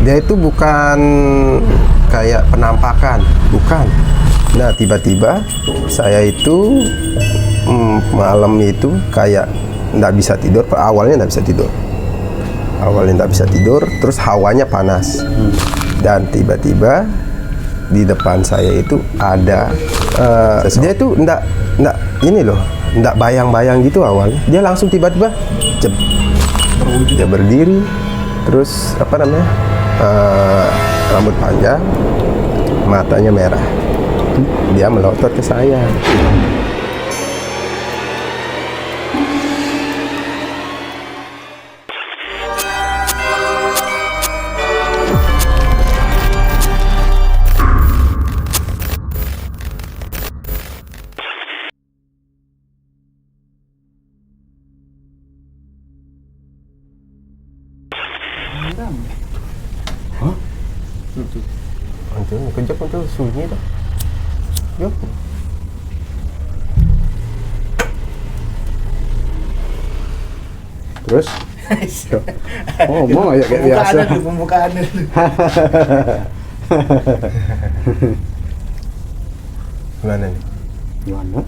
Dia itu bukan kayak penampakan, bukan. Nah, tiba-tiba saya itu malam itu kayak nggak bisa tidur. Awalnya nggak bisa tidur. Terus hawanya panas. Dan tiba-tiba di depan saya itu ada dia itu nggak ini loh, nggak bayang-bayang gitu awalnya. Dia langsung tiba-tiba dia berdiri, terus rambut panjang, matanya merah. Dia melotot ke saya. Hah? Itu kejap itu sunyi dah. Yuk. Terus? Oh, mau ya kayak biasa. Pembukaan dulu. Gimana nih? Gimana?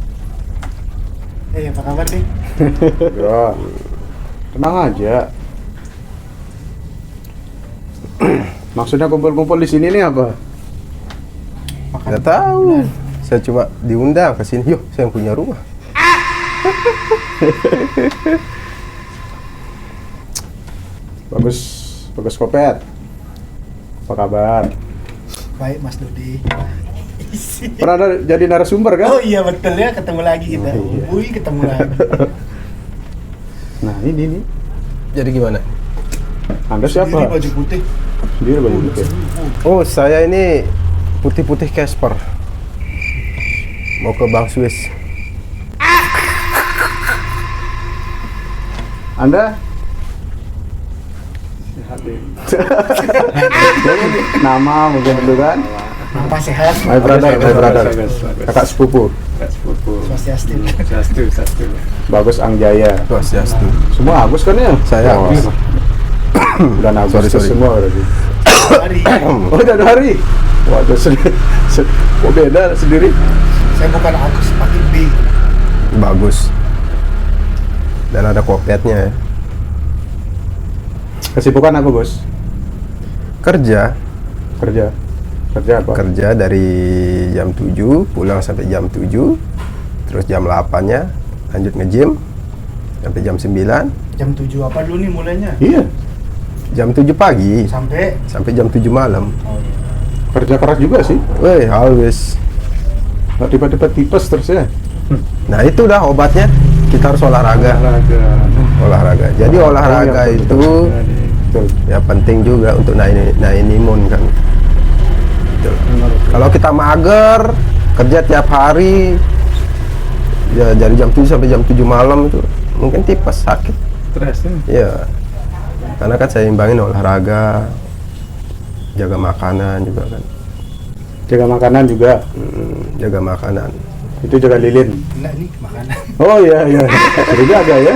Apa kabar nih? Ya, tenang aja. Maksudnya kumpul-kumpul di sini nih apa? Nggak tahu. Saya cuma diundang ke sini. Yuk, saya yang punya rumah. Bagus Kopet. Apa kabar? Baik Mas Dodi. Pernah jadi narasumber kan? Oh iya betul ya, ketemu lagi kita. Oh, iya. Wih, ketemu lagi. Nah ini nih. Jadi gimana? Anda siapa? Sendiri baju putih. Sendiri baju putih. Oh, saya ini putih-putih Casper. Mau ke Bank Swiss. Anda? Nama mungkin dulu kan? Nampak sehat. My brother. Kakak sepupu. Swastiastu. Bagus Angjaya. Swastiastu. Semua Agus kan ya? Saya Oh, Agus. Bukan Agus Sorry. semua berarti. Hari. Oh, udah 2 hari. Waduh, kok beda sendiri? Saya bukan Agus, pakai B. Bagus. Dan ada kopetnya ya. Kesibukan apa, Bos? Kerja Kerja apa? Kerja dari jam 7, pulang sampai jam 7. Terus jam 8-nya lanjut nge-gym sampai jam 9. Jam 7 apa dulu nih mulainya? Iya. Jam 7 pagi Sampai jam 7 malam. oh, iya. Kerja keras juga sih. Weh, always. Nggak tiba-tiba tipes terus ya. Nah, itu dah obatnya. Kita harus olahraga. Jadi olahraga itu Betul. ya penting juga untuk naik imun kan. Betul. Kalau kita mager, kerja tiap hari, ya dari jam 7 sampai jam 7 malam itu mungkin tipes, sakit. Stres ya. Iya. Karena kan saya imbangin olahraga, jaga makanan juga kan. Jaga makanan juga. Jaga makanan. Itu jaga lilin. Enggak nih makanan. Oh iya. Jadi jaga ya.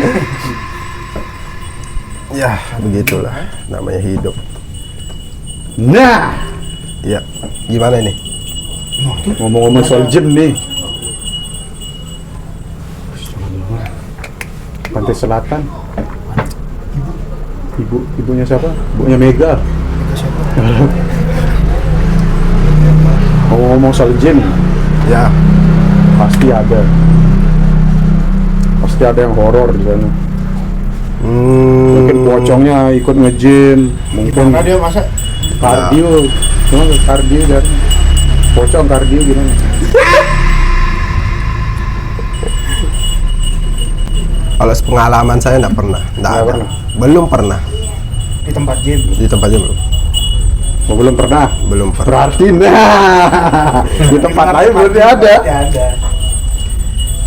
Ya, begitulah namanya hidup. Nah, Ya, gimana ini? ngomong-ngomong soal gym nih. Pantai Selatan. Ibunya siapa? Ibunya Mega. Ngomong-ngomong soal gym, Ya, pasti ada yang horor di sana. Mungkin pocongnya ikut nge-gym, mungkin Gimana dia masa? kardio. Cuma kardio dari pocong kardio gimana? kalau pengalaman saya nggak pernah, Nggak ada. pernah? Belum pernah Di tempat gym. di tempatnya Oh, belum pernah. belum pernah. Berarti nah di tempat lain berarti ada. Ada.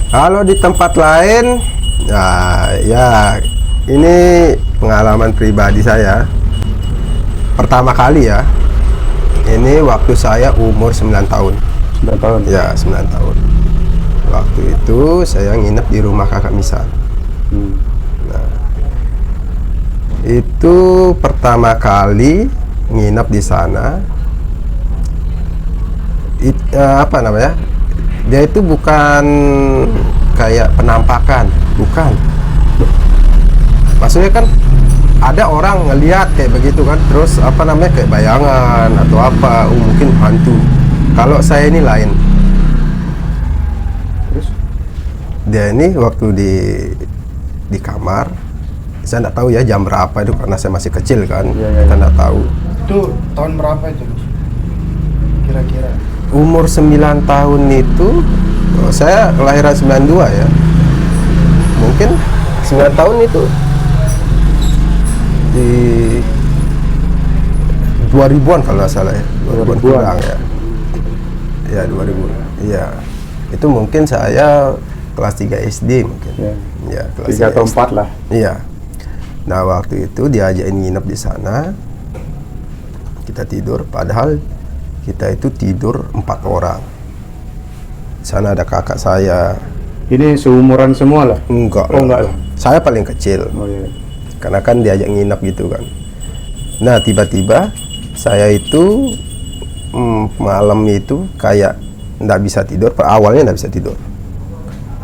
Kalau di tempat lain, ya ini pengalaman pribadi saya. Pertama kali ya, ini waktu saya umur 9 tahun. 9 tahun. Ya, 9 tahun. Waktu itu saya nginep di rumah kakak misal. Hmm. Itu pertama kali nginap di sana. Apa namanya? Dia itu bukan kayak penampakan, bukan. Maksudnya kan ada orang ngelihat kayak begitu kan, terus apa namanya kayak bayangan atau apa, mungkin hantu. Kalau saya ini lain. Terus? Dia ini waktu di kamar, saya nggak tahu ya jam berapa itu karena saya masih kecil kan, kita nggak tahu. Itu tahun berapa itu, Bos? Kira-kira. Umur 9 tahun itu, saya kelahiran 92 ya. Mungkin 9 tahun itu di 2000-an kalau nggak salah ya. 2000-an kurang ya. Ya 2000. Iya. Itu mungkin saya kelas 3 SD mungkin. Ya, kelas 3 atau 4 SD. lah. Iya. Nah, waktu itu diajakin nginep di sana. Kita tidur, padahal kita itu tidur 4 orang. Di sana ada kakak saya. Ini seumuran semua lah? Enggak. Oh, enggak lah. Saya paling kecil. Oh iya. Karena kan diajak nginep gitu kan. Nah, tiba-tiba saya itu malam itu kayak nggak bisa tidur. Awalnya nggak bisa tidur.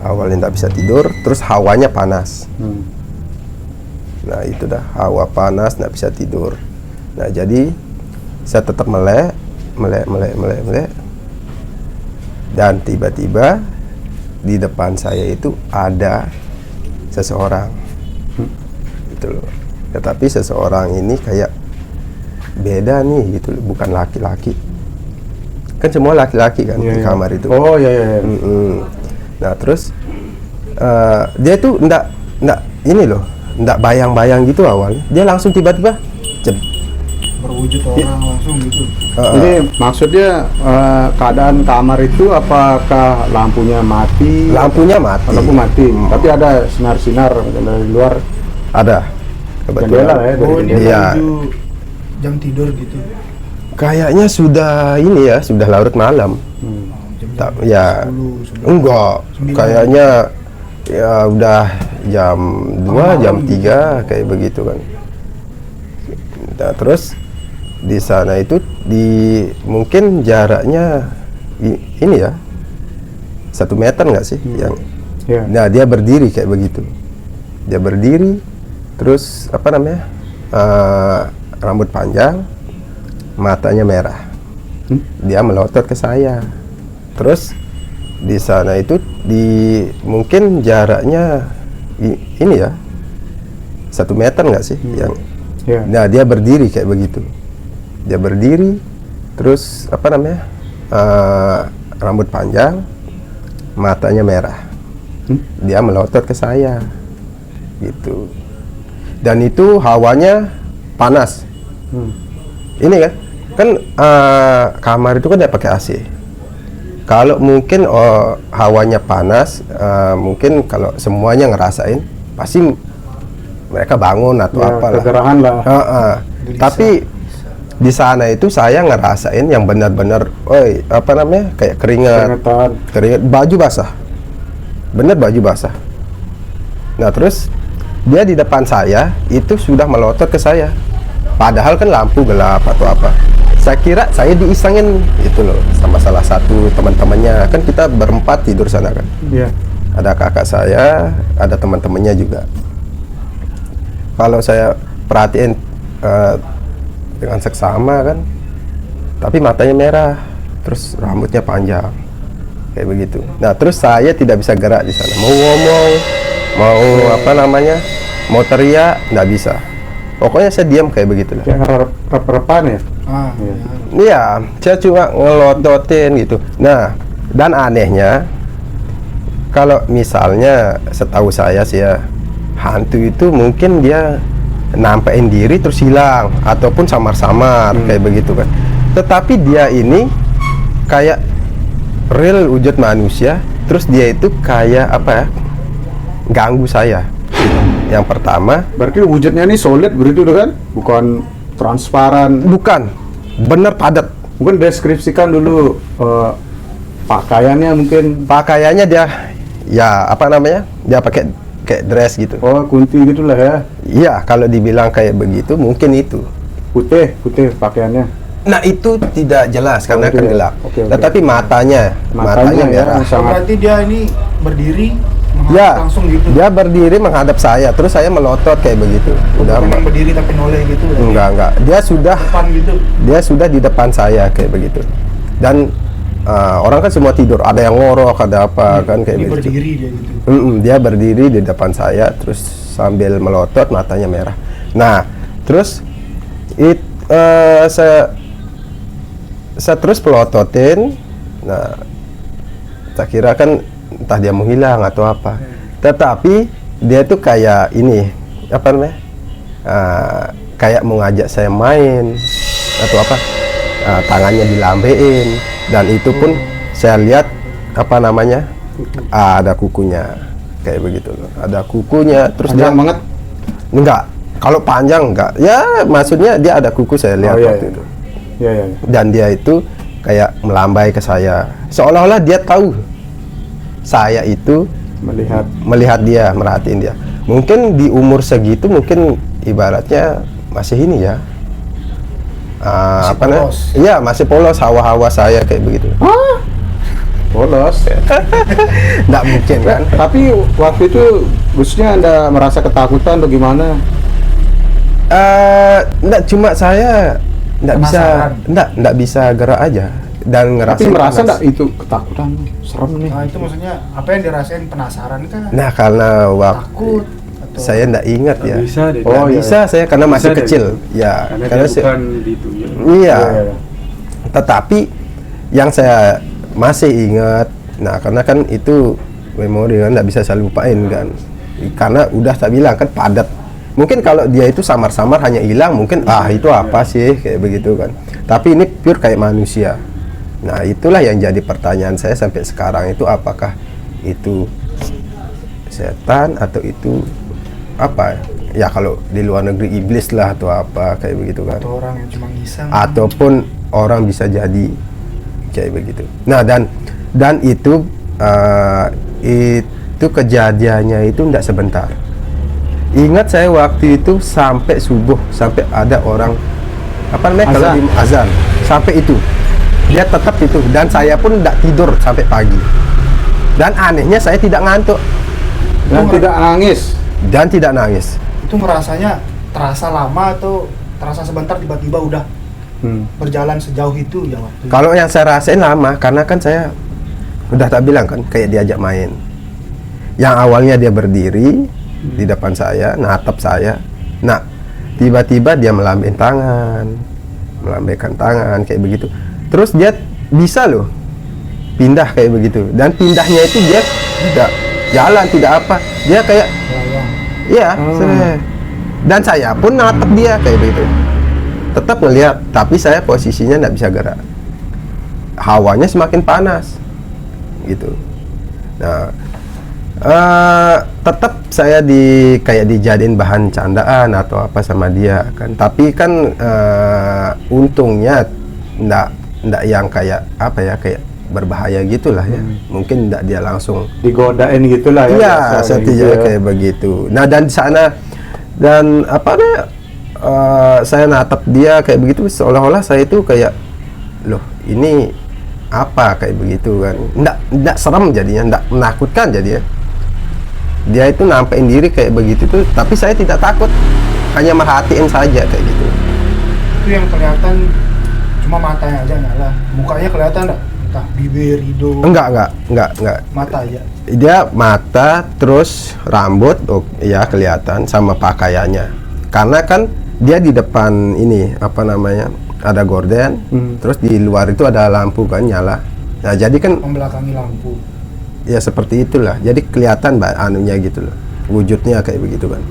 Awalnya nggak bisa tidur, terus hawanya panas. Nah, itu dah, hawa panas, nggak bisa tidur. Nah, jadi saya tetap melek. Dan tiba-tiba di depan saya itu ada seseorang. Gitu loh. Tetapi seseorang ini kayak beda nih gitu, bukan laki-laki. Kan semua laki-laki kan di kamar itu. Oh iya. Nah, terus dia tuh enggak ini loh, enggak bayang-bayang gitu awalnya. Dia langsung tiba-tiba Berwujud orang langsung gitu. Ini maksudnya keadaan kamar itu apakah lampunya mati? lampunya mati. Lampu mati. Tapi ada sinar-sinar dari luar. Ada. Jendela ya, dari Oh, ini Iya. menuju jam tidur gitu. Kayaknya sudah ini ya, sudah larut malam. Ya, 10, 11. enggak. 9. Kayaknya ya udah jam 2, jam 3 kayak begitu kan. Nah, terus di sana itu mungkin jaraknya ini ya 1 meter nggak sih yang. Ya. Nah, dia berdiri kayak begitu. Dia berdiri, terus apa namanya, rambut panjang, matanya merah. Dia melotot ke saya. Terus di sana itu mungkin jaraknya ini ya 1 meter nggak sih yang. Ya. Nah, dia berdiri kayak begitu. Dia berdiri, terus apa namanya, rambut panjang, matanya merah. Dia melotot ke saya, gitu. Dan itu hawanya panas. Ini kan kamar itu kan dia pakai AC. Kalau mungkin hawanya panas, mungkin kalau semuanya ngerasain, pasti mereka bangun atau Ya, apalah. kegerahan lah. Tapi di sana itu saya ngerasain yang benar-benar, apa namanya, kayak keringat, baju basah, bener baju basah. Nah, terus dia di depan saya itu sudah melotot ke saya, padahal kan lampu gelap atau apa. Saya kira saya diisengin itu loh sama salah satu teman-temannya, kan kita berempat tidur sana kan. Iya. Ada kakak saya, ada teman-temannya juga. Kalau saya perhatiin dengan seksama kan, tapi matanya merah, terus rambutnya panjang kayak begitu. Nah, terus saya tidak bisa gerak di sana, mau ngomong, mau apa namanya, mau teriak, nggak bisa. Pokoknya saya diam kayak begitulah. Kayak rep-repan ya. Iya, saya cuma ngelototin gitu. Nah, dan anehnya, kalau misalnya setahu saya sih ya, hantu itu mungkin dia nampein diri terus hilang ataupun samar-samar kayak begitu kan. Tetapi dia ini kayak real wujud manusia, terus dia itu kayak apa ya, ganggu saya. Yang pertama, Berarti wujudnya ini solid begitu kan? Bukan transparan. bukan, bener padat. Mungkin deskripsikan dulu pakaiannya mungkin. Pakaiannya dia ya apa namanya, dia pakai kayak dress gitu. Oh, kunti gitulah ya. Iya, kalau dibilang kayak begitu mungkin itu. Putih pakaiannya. Nah itu tidak jelas karena kan tidak. gelap. Oke. Tetapi matanya Matanya ya, merah. sangat. Berarti dia ini berdiri menghadap Ya, langsung gitu. dia berdiri menghadap saya, terus saya melotot kayak begitu. Udah Bukan yang berdiri tapi noleh gitu ya. enggak. Dia sudah di depan saya kayak begitu. Dan orang kan semua tidur, ada yang ngorok, ada apa kan kayak Ini begitu. berdiri dia gitu. Dia berdiri di depan saya, terus sambil melotot, matanya merah. Nah, terus saya terus pelototin. Nah, tak kira kan entah dia menghilang atau apa. Tetapi dia tuh kayak ini, apa namanya? Kayak mau ngajak saya main atau apa? Tangannya dilambein, dan itu pun saya lihat apa namanya? Ada kukunya kayak begitu loh. Ada kukunya, terus Panjang dia banget. enggak. Kalau panjang enggak. Ya, maksudnya dia ada kuku, saya lihat iya, waktu iya. itu. Iya. Dan dia itu kayak melambai ke saya, seolah-olah dia tahu saya itu melihat dia, merhatiin dia. Mungkin di umur segitu, mungkin ibaratnya masih ini ya, Masih apa namanya? polos. Iya, masih polos hawa-hawa saya kayak begitu. Polos. Nggak mungkin kan? Tapi waktu itu khususnya Anda merasa ketakutan atau gimana? Nggak, cuma saya nggak bisa gerak aja dan ngerasa Tapi merasa panas. nggak itu ketakutan? Serem nih. Nah itu maksudnya apa yang dirasain, penasaran kan? Nah, karena waktu Takut atau saya nggak ingat ya. Bisa deh. Oh, Nggak iya, bisa saya karena masih Bisa deh. kecil. Ya, Karena karena dia saya, bukan di itu ya. iya. Iya. Tetapi yang saya masih ingat, nah karena kan itu memori kan nggak bisa saya lupain kan. Karena udah saya bilang kan padat. Mungkin kalau dia itu samar-samar hanya hilang, mungkin itu apa sih kayak begitu kan. Tapi ini pure kayak manusia. Nah, itulah yang jadi pertanyaan saya sampai sekarang itu, apakah itu setan atau itu apa? Ya kalau di luar negeri iblis lah atau apa kayak begitu kan. atau orang yang cuma ngisang. Ataupun orang bisa jadi kayak begitu. Nah, dan itu kejadiannya itu tidak sebentar. Ingat saya waktu itu sampai subuh, sampai ada orang apa namanya kalau Azan. di azan, sampai itu dia tetap itu, dan saya pun tidak tidur sampai pagi. Dan anehnya saya tidak ngantuk Dan Itu tidak nangis. dan tidak nangis. Itu merasanya terasa lama atau terasa sebentar tiba-tiba udah berjalan sejauh itu ya waktu. Kalau yang saya rasain lama, karena kan saya udah tak bilang kan kayak diajak main. Yang awalnya dia berdiri di depan saya, natap saya. Nah, tiba-tiba dia melambaikan tangan kayak begitu. Terus dia bisa loh pindah kayak begitu. Dan pindahnya itu dia tidak jalan, tidak apa. Dia kayak Melayang. iya, seret. Dan saya pun natap dia kayak begitu. Tetap ngelihat, tapi saya posisinya tidak bisa gerak. Hawanya semakin panas, gitu. Nah, tetap saya kayak dijadiin bahan candaan atau apa sama dia kan. Tapi kan untungnya ndak yang kayak apa ya, kayak berbahaya gitulah ya. Mungkin ndak dia langsung Digodain gitulah ya. iya, biasa setidaknya gitu ya. kayak begitu. Nah, dan di sana dan apa namanya, saya natap dia kayak begitu, seolah-olah saya itu kayak, loh ini apa kayak begitu kan. Ndak serem jadinya, ndak menakutkan jadinya. Dia itu nampein diri kayak begitu tuh, tapi saya tidak takut, hanya merhatiin saja kayak gitu. Itu yang kelihatan cuma matanya aja nyala. Mukanya kelihatan enggak? Entah bibir, hidung, Enggak. mata aja. Dia mata, terus rambut, ya kelihatan, sama pakaiannya. Karena kan dia di depan ini apa namanya, ada gorden, terus di luar itu ada lampu kan nyala. Nah, jadi kan Membelakangi lampu. ya seperti itulah. Jadi kelihatan anunya gitu loh, wujudnya kayak begitu kan.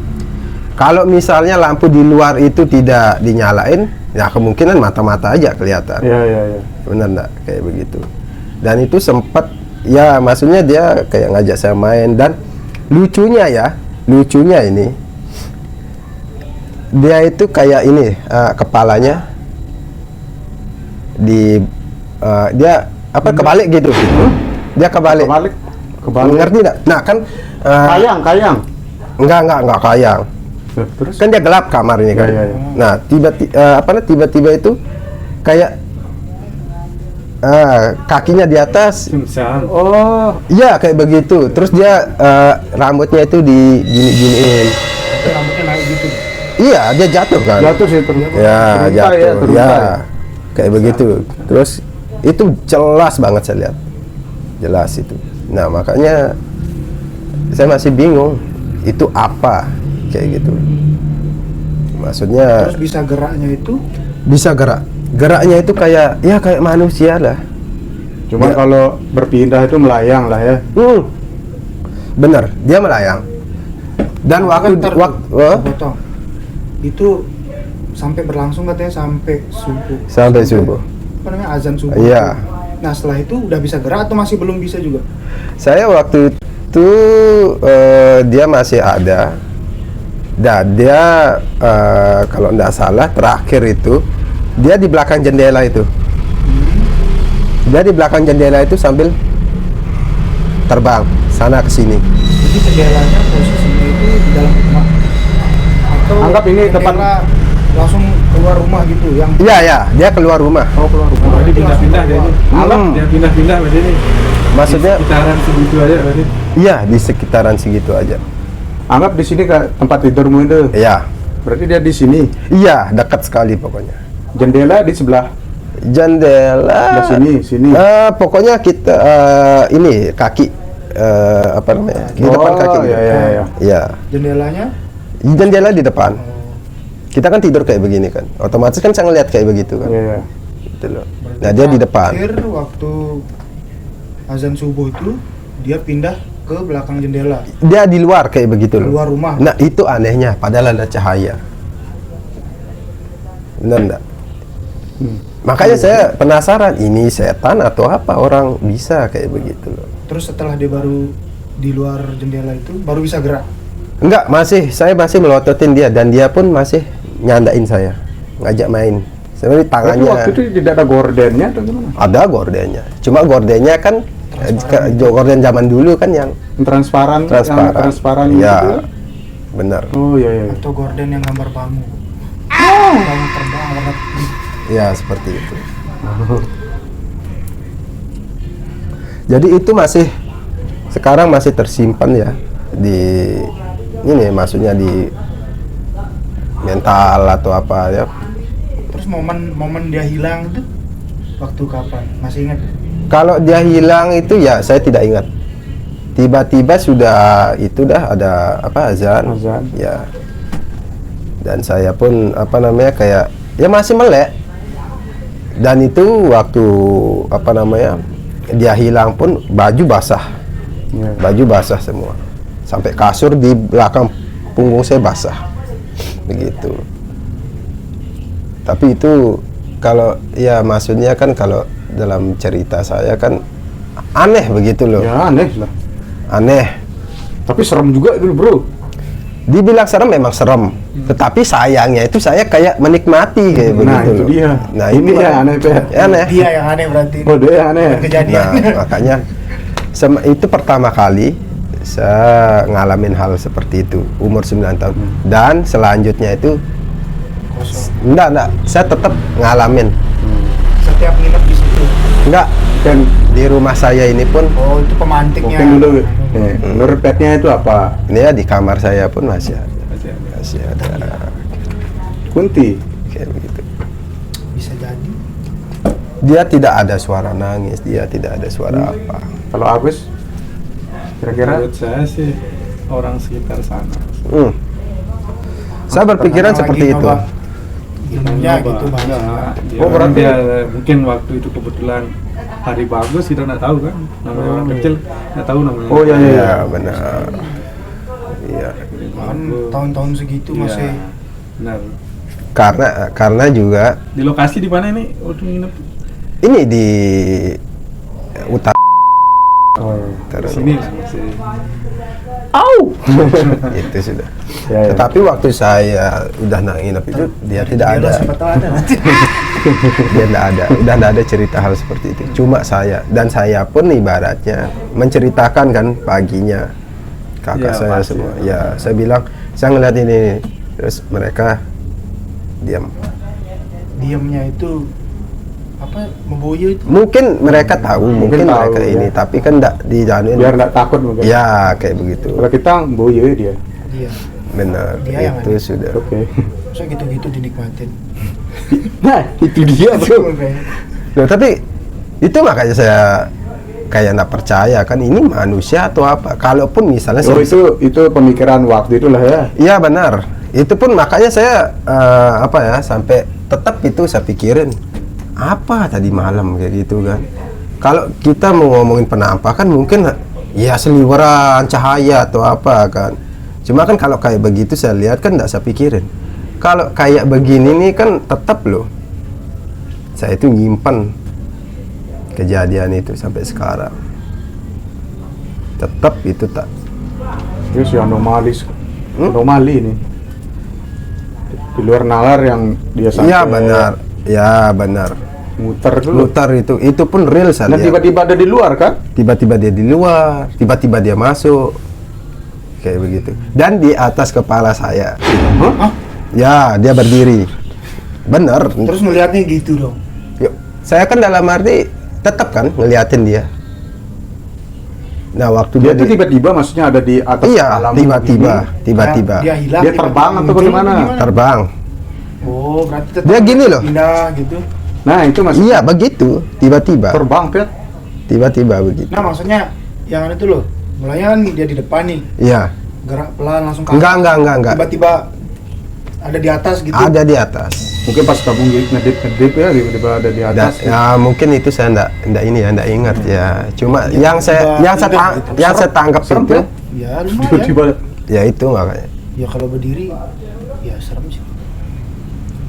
Kalau misalnya lampu di luar itu tidak dinyalain, ya kemungkinan mata-mata aja kelihatan. Iya. Benar enggak kayak begitu. Dan itu sempat ya, maksudnya dia kayak ngajak saya main. Dan lucunya ini dia itu kayak ini, kepalanya dia apa kebalik gitu. Dia kebalik. Kebalik. Ngerti enggak? Nah, kan Kayang. enggak kayang. Terus? Kan dia gelap kamarnya kan. Ya, ya. Nah, tiba-tiba itu kayak kakinya di atas. Sungsang. Oh, Iya, kayak begitu. Terus dia rambutnya itu digini-giniin. Tapi rambutnya naik gitu. Iya, dia jatuh kan. jatuh sih terus. Ya, Teruntai jatuh. ya, teruntai. Ya, kayak begitu. Terus itu jelas banget saya lihat. Jelas itu. Nah, makanya saya masih bingung. Itu apa? Kayak gitu. Maksudnya Terus bisa geraknya itu bisa gerak. Geraknya itu kayak manusia lah. Cuma Ya. kalau berpindah itu melayang lah ya. Bener, dia melayang. Dan waktu Bentar, potong. Itu sampai berlangsung katanya sampai subuh. sampai subuh. Apa namanya, azan subuh. Iya. Nah setelah itu udah bisa gerak atau masih belum bisa juga? Saya waktu itu dia masih ada. Dan dia kalau tidak salah terakhir itu dia di belakang jendela itu. Dia di belakang jendela itu sambil terbang sana ke sini. Jadi jendelanya posisinya itu di dalam rumah. Atau Anggap ini jendela tempat langsung keluar rumah gitu yang Iya ya, dia keluar rumah. Oh, keluar rumah. Berarti pindah-pindah dia ini. Anggap Dia pindah-pindah berarti ini. Maksudnya Di sekitaran segitu aja berarti. iya di sekitaran segitu aja. Anggap di sini ke tempat tidurmu itu. Iya. Berarti dia di sini. Iya, dekat sekali pokoknya. Jendela di sebelah Jendela sini. pokoknya kita ini kaki apa namanya? Di depan kaki. Iya, iya, iya. Iya. jendelanya Jendela di depan. Kita kan tidur kayak begini kan. Otomatis kan saya ngeliat kayak begitu kan. Iya, iya. Gitu loh. Nah, dia di depan. Terakhir waktu azan subuh itu dia pindah ke belakang jendela, Dia di luar kayak begitu loh. keluar rumah. Nah, itu anehnya padahal ada cahaya. Benar enggak? Makanya saya penasaran ini setan atau apa orang bisa kayak begitu loh. Terus setelah dia baru di luar jendela itu baru bisa gerak. Enggak, saya masih melototin dia dan dia pun masih nyandain saya, ngajak main. Sebenarnya Tapi tangannya waktu itu tidak ada gordennya atau gimana? ada gordennya. Cuma gordennya kan gorden zaman dulu kan yang Transparan, transparan. yang transparan Iya. gitu. Benar. Oh iya iya. Atau gorden yang gambar bambu. Bambu terbang warna putih. Ya, seperti itu. Jadi itu masih sekarang masih tersimpan ya di ini maksudnya di mental atau apa ya. Terus momen dia hilang itu waktu kapan? Masih ingat? Kalau dia hilang itu ya saya tidak ingat. Tiba-tiba sudah itu dah ada apa azan. Azan. Ya. Dan saya pun apa namanya kayak ya masih melek. Dan itu waktu apa namanya dia hilang pun baju basah. Iya. Baju basah semua. Sampai kasur di belakang punggung saya basah. Begitu. Tapi itu kalau ya maksudnya kan kalau dalam cerita saya kan aneh begitu loh. Ya aneh lah. Aneh. Tapi serem juga itu bro. Dibilang serem memang serem. Tetapi sayangnya itu saya kayak menikmati kayak Nah begitu itu loh. dia. Nah ini itu ya kan aneh Pe. aneh. Dia yang aneh berarti. Oh dia yang aneh. Kejadian. Nah, makanya itu pertama kali saya ngalamin hal seperti itu umur 9 tahun. Dan selanjutnya itu Kosong. enggak, saya tetap ngalamin. Setiap nginep di situ. Enggak, Kan di rumah saya ini pun Oh itu pemantiknya. mungkin dulu. Menurut petnya itu apa? ini ya di kamar saya pun masih ada. Masih ada. Masih ada Kunti. kayak begitu. Bisa jadi. Dia tidak ada suara nangis, dia tidak ada suara apa. Kalau Agus kira-kira Menurut saya sih orang sekitar sana. Saya berpikiran Pernah seperti lagi itu. nyoba ilmunya gitu bahasa. Enggak, dia, Oh, berarti- dia mungkin waktu itu kebetulan hari bagus kita nggak tahu kan, namanya orang kecil nggak tahu namanya. Oh, iya, Iya, benar. Iya. Kan tahun-tahun segitu Iya, masih benar. Karena juga Di lokasi di mana ini waktu nginep? ini di utara Oh, Di terus sini lah masih. itu sudah. ya, ya. Tetapi waktu saya udah nginep itu dia tidak Ya ada. udah, siapa tahu ada nanti. Dia tidak ada. Udah tidak ada cerita hal seperti itu. Cuma saya dan saya pun ibaratnya menceritakan kan paginya kakak Ya, saya pasti. semua. Ya, saya bilang saya ngeliat ini Terus mereka diam. Diamnya itu apa? Memboyo itu. Mungkin mereka tahu, mungkin tahu, mereka ini, ya. tapi kan enggak dijanuin. Biar nggak takut mungkin. Ya, kayak begitu. Kalau kita boyo dia. Dia. Benar, Dia yang itu aneh. sudah. Oke. Masa gitu-gitu dinikmatin. Nah, itu dia bro. Loh, tapi itu makanya saya kayak nggak percaya kan ini manusia atau apa. Kalaupun misalnya Oh saya itu pemikiran waktu itulah ya. iya benar. Itu pun makanya saya apa ya sampai tetap itu saya pikirin apa tadi malam kayak gitu kan. Kalau kita mau ngomongin penampakan mungkin ya seliweran cahaya atau apa kan. Cuma kan kalau kayak begitu saya lihat kan nggak saya pikirin. Kalau kayak begini nih kan tetap loh. Saya itu nyimpan kejadian itu sampai sekarang. Tetap itu tak. Itu si anomalis, anomali nih. Di luar nalar yang dia sampai Iya benar. Ya benar. muter dulu. Mutar itu pun real saya Dan lihat. tiba-tiba ada di luar kan? Tiba-tiba dia di luar, tiba-tiba dia masuk. Kayak begitu. Dan di atas kepala saya. Hah? Ya, dia berdiri. Bener. Terus ngelihatnya gitu dong. Yuk, saya kan dalam arti tetap kan ngeliatin dia. Nah, waktu Dia dia tuh tiba-tiba maksudnya ada di atas iya, alam tiba-tiba, tiba-tiba Dia hilang. Dia terbang tiba-tiba atau muncul, bagaimana? terbang. Oh, berarti tetap Dia gini loh. pindah gitu. Nah itu maksudnya Iya, begitu. Tiba-tiba. terbang Pet. Tiba-tiba begitu. Nah, maksudnya yang itu loh. Mulanya kan dia di depan nih. Iya. Gerak pelan langsung ke Enggak, atas. enggak. Tiba-tiba ada di atas gitu. Ada di atas. Mungkin pas kamu ngedip ya tiba-tiba ada di atas. Ya mungkin itu saya enggak ini ya, enggak ingat ya. Cuma yang saya tangkap Serem, itu ya? Ya, lumayan. Tiba-tiba ya itu makanya. Ya kalau berdiri ya serem sih.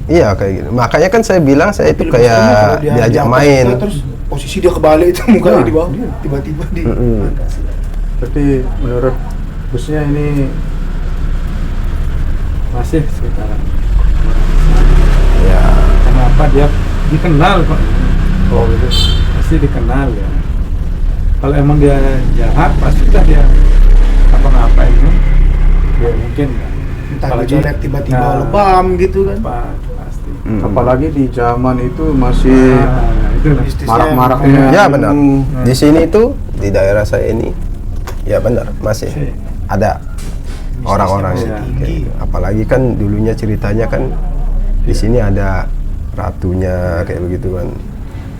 Iya kayak gitu. Makanya kan saya bilang saya itu Tapi lebih seremnya kalau kayak dia di diajak atas main. gitu, terus posisi dia kebalik itu mukanya Nah, di bawah. iya. Tiba-tiba di atas. berarti menurut bosnya ini Masih sekarang. Ya. Kenapa dia dikenal kok? oh gitu. Pasti dikenal ya. Kalau emang dia jahat, pastilah dia apa-ngapain kan? Dia mungkin kan. Entah Apalagi- dicolek tiba-tiba Nah, lebam gitu kan. pasti. Apalagi di zaman itu masih Nah, itu lah. Mistisnya marak-maraknya. Ya benar. Di sini itu di daerah saya ini ya benar masih ada orang-orang masih kayak tinggi. gitu. Apalagi kan dulunya ceritanya kan di sini ada ratunya kayak begitu kan.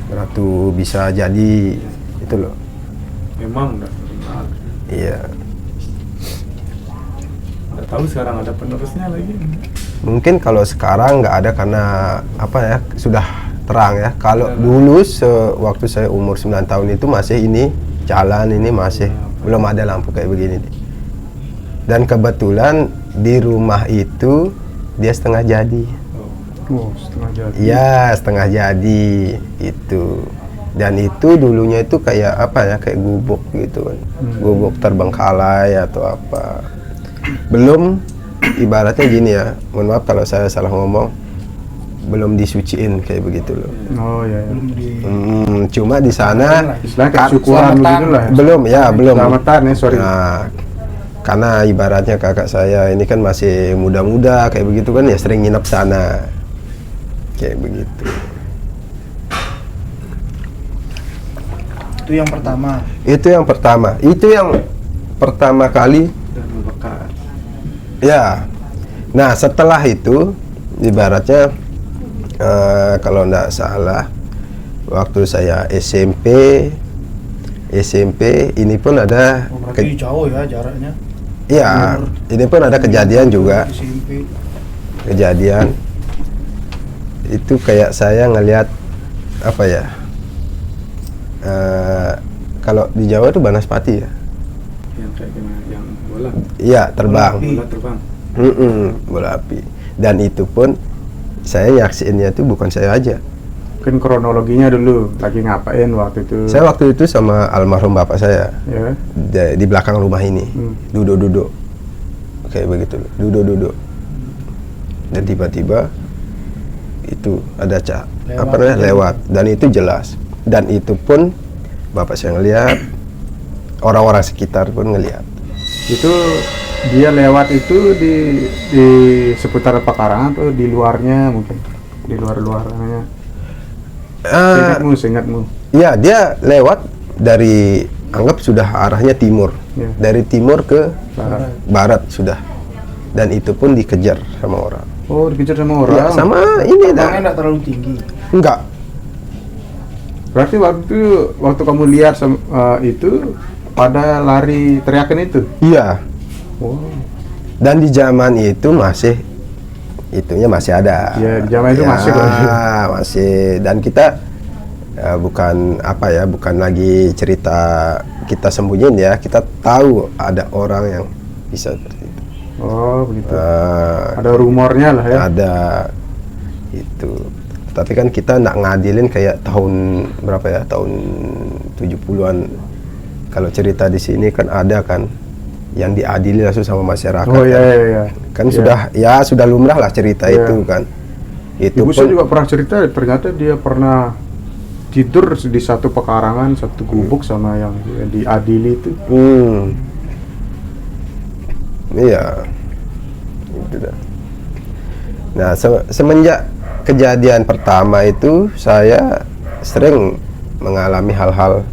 Ratu bisa jadi itu loh. Memang udah kenal. Iya. Nggak tahu sekarang ada penerusnya lagi. Mungkin kalau sekarang nggak ada karena apa ya sudah terang ya. Kalau dulu waktu saya umur 9 tahun itu masih ini jalan ini masih belum ada lampu kayak begini. Dan kebetulan di rumah itu dia setengah jadi. Oh, setengah jadi. Iya setengah jadi itu. Dan itu dulunya itu kayak apa ya kayak gubuk gitu kan. Gubuk terbengkalai atau apa. Belum ibaratnya gini ya, mohon maaf kalau saya salah ngomong, belum disuciin kayak begitu loh. Oh iya. Belum di Cuma di sana Istilahnya kayak kan- syukuran selamatan. begitu lah. belum ya belum. Selamatan ya, sorry. Nah, karena ibaratnya kakak saya ini kan masih muda-muda kayak begitu kan ya sering nginep sana kayak begitu. itu yang pertama. Itu yang pertama. Itu yang pertama kali. Dan membekas. Ya. Nah, setelah itu ibaratnya kalau nggak salah waktu saya SMP ini pun ada Oh, berarti jauh ya jaraknya. ya, ini pun ada kejadian juga. SMP. Kejadian itu kayak saya ngelihat apa ya? Kalau di Jawa itu banaspati ya. Yang kayak gimana? Yang bola. Iya, terbang. api. Bola terbang. Bola api. Dan itu pun saya nyaksiinnya itu bukan saya aja. Mungkin kronologinya dulu lagi ngapain waktu itu? Saya waktu itu sama almarhum bapak saya Ya. di belakang rumah ini. Duduk-duduk. Kayak begitu. Duduk-duduk. Dan tiba-tiba itu ada lewat dan itu jelas. Dan itu pun bapak saya ngelihat, orang-orang sekitar pun ngelihat. Itu dia lewat itu di seputar pekarangan atau di luarnya mungkin, di luarnya. Seingatmu. Ya, dia lewat dari, anggap sudah arahnya timur. Ya. Dari timur ke Barat. barat sudah. Dan itu pun dikejar sama orang. Oh, dikejar sama orang. Ya, sama ini dah. Terbangnya nggak terlalu tinggi. Enggak. Berarti waktu kamu lihat itu pada lari teriakan itu. Iya. Oh. Dan di zaman itu masih itunya masih ada. Ya, di zaman itu masih kok. Masih. Dan kita bukan apa ya, bukan lagi cerita kita sembunyiin ya. Kita tahu ada orang yang bisa seperti itu. Oh, begitu. Ada rumornya lah ya. Ada itu. Tapi kan kita nggak ngadilin kayak tahun berapa ya, tahun 70-an. Kalau cerita di sini kan ada kan yang diadili langsung sama masyarakat. Oh iya kan. iya. Kan sudah lumrah lah cerita itu kan. Itu Ibu pun saya juga pernah cerita, ternyata dia pernah tidur di satu pekarangan, satu gubuk sama yang diadili itu. Iya. Itu dah. Nah, semenjak kejadian pertama itu saya sering mengalami hal-hal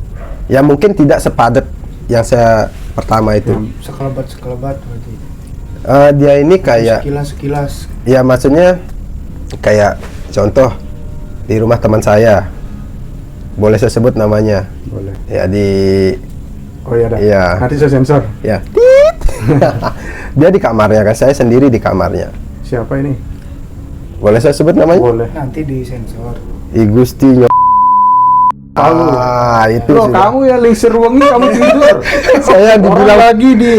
yang mungkin tidak sepadat yang saya pertama itu. Sekelebat berarti. Dia ini kayak Sekilas. ya maksudnya kayak contoh di rumah teman saya. Boleh saya sebut namanya? Boleh. Ya di Oh iya dah. Iya. Nanti saya sensor. ya. Dia di kamarnya kan, saya sendiri di kamarnya. Siapa ini? Boleh saya sebut namanya? Boleh. Nanti di sensor. I Gusti Tahu. Itu Loh, sudah. kamu ya lingsir wengi kamu tidur. Saya dibilang Orang lagi di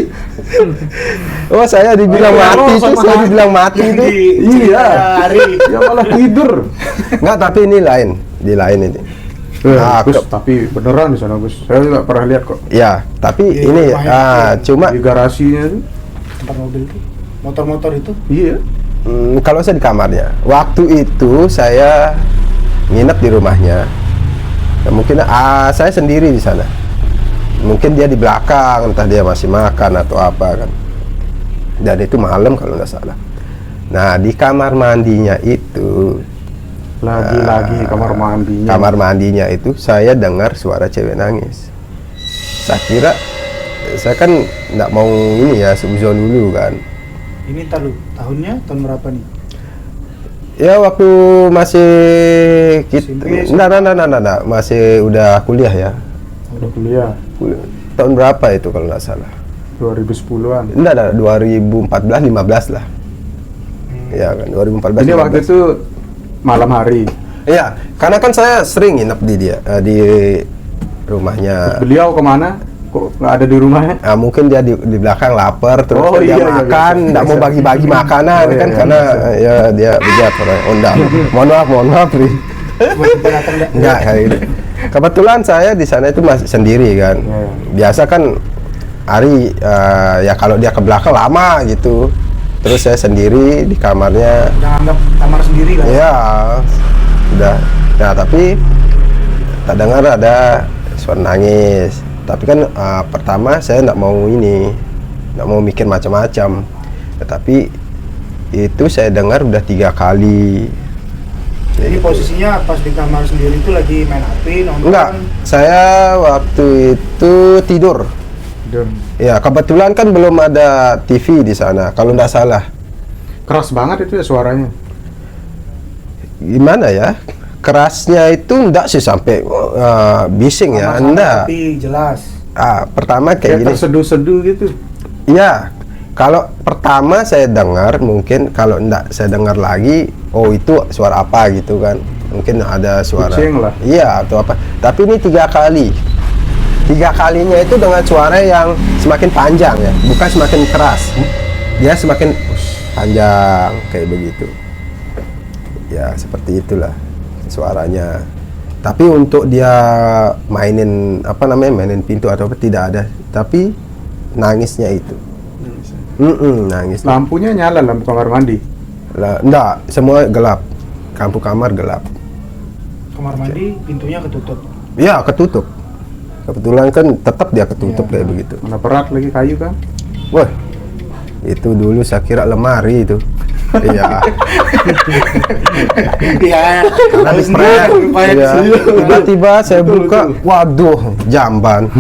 Oh, saya dibilang Oh, mati itu, sama saya hati. dibilang mati itu. Iya. Hari. Ya malah tidur. Enggak, tapi ini lain, di lain ini. Nah, Gus, tapi beneran di sana Gus. Saya juga pernah lihat kok. Ya, tapi Iya, ini lumayan. cuma Di garasinya itu. Tempat mobil itu. Motor-motor itu. Iya. kalau saya di kamarnya. Waktu itu saya nginep di rumahnya. Ya, mungkin saya sendiri di sana. Mungkin dia di belakang, entah dia masih makan atau apa kan. Dan itu malam kalau nggak salah. Nah, di kamar mandinya itu Lagi-lagi kamar mandinya. kamar mandinya itu saya dengar suara cewek nangis. Saya kira, saya kan nggak mau ini ya, suzon dulu kan. Ini tahunnya tahun berapa nih? Ya waktu masih kita, SMP, enggak, masih udah kuliah ya. Udah kuliah. Tahun berapa itu kalau nggak salah? 2010-an. Enggak, 2014, 15 lah. Ya kan, 2014. Ini waktu itu malam hari. Iya, karena kan saya sering nginep di rumahnya. Beliau kemana? Kok nggak ada di rumahnya? Nah, mungkin dia di belakang lapar terus Oh, dia iya, makan, iya, nggak mau bisa. bagi-bagi makanan Oh, iya, kan iya, karena ya dia bejat orang. Oh enggak. Mohon maaf, Ri. Tiba-tiba datang nggak? Enggak kayak gitu. Kebetulan saya di sana itu masih sendiri kan. Iya. Biasa kan Ari ya kalau dia ke belakang lama gitu. Terus saya sendiri di kamarnya. Udah anggap kamar sendiri kan? Ya, udah. Nah, tapi tak dengar ada suara nangis. Tapi kan pertama saya nggak mau mikir macam-macam. Tetapi itu saya dengar udah 3 kali. Jadi posisinya pas di kamar sendiri itu lagi main HP, nonton. Enggak, saya waktu itu tidur. Ya, kebetulan kan belum ada TV di sana, kalau nggak salah. Keras banget itu ya suaranya. Gimana ya? Kerasnya itu enggak sih sampai bising ya, Sama-sama, enggak. tapi jelas. Pertama kayak Kayak gini. terseduh-seduh gitu. Iya, kalau pertama saya dengar, mungkin kalau enggak saya dengar lagi, oh itu suara apa gitu kan. Mungkin ada suara. Kucing lah. Iya, atau apa. Tapi ini 3 kali. 3 kalinya itu dengan suara yang semakin panjang ya, bukan semakin keras. Dia semakin panjang kayak begitu. Ya, seperti itulah suaranya. Tapi untuk dia mainin mainin pintu atau apa tidak ada. Tapi nangisnya itu. Nangis. Lampunya nyala lampu kamar mandi. Enggak, semua gelap. Kamar gelap. Kamar mandi pintunya ketutup. Ya, ketutup. Kebetulan kan tetap dia ketutup Iya. kayak begitu. Mana berat lagi kayu kan? Wah, Itu dulu saya kira lemari itu. Iya. Iya. Habis prank. Iya. Tiba-tiba saya buka, waduh, jamban.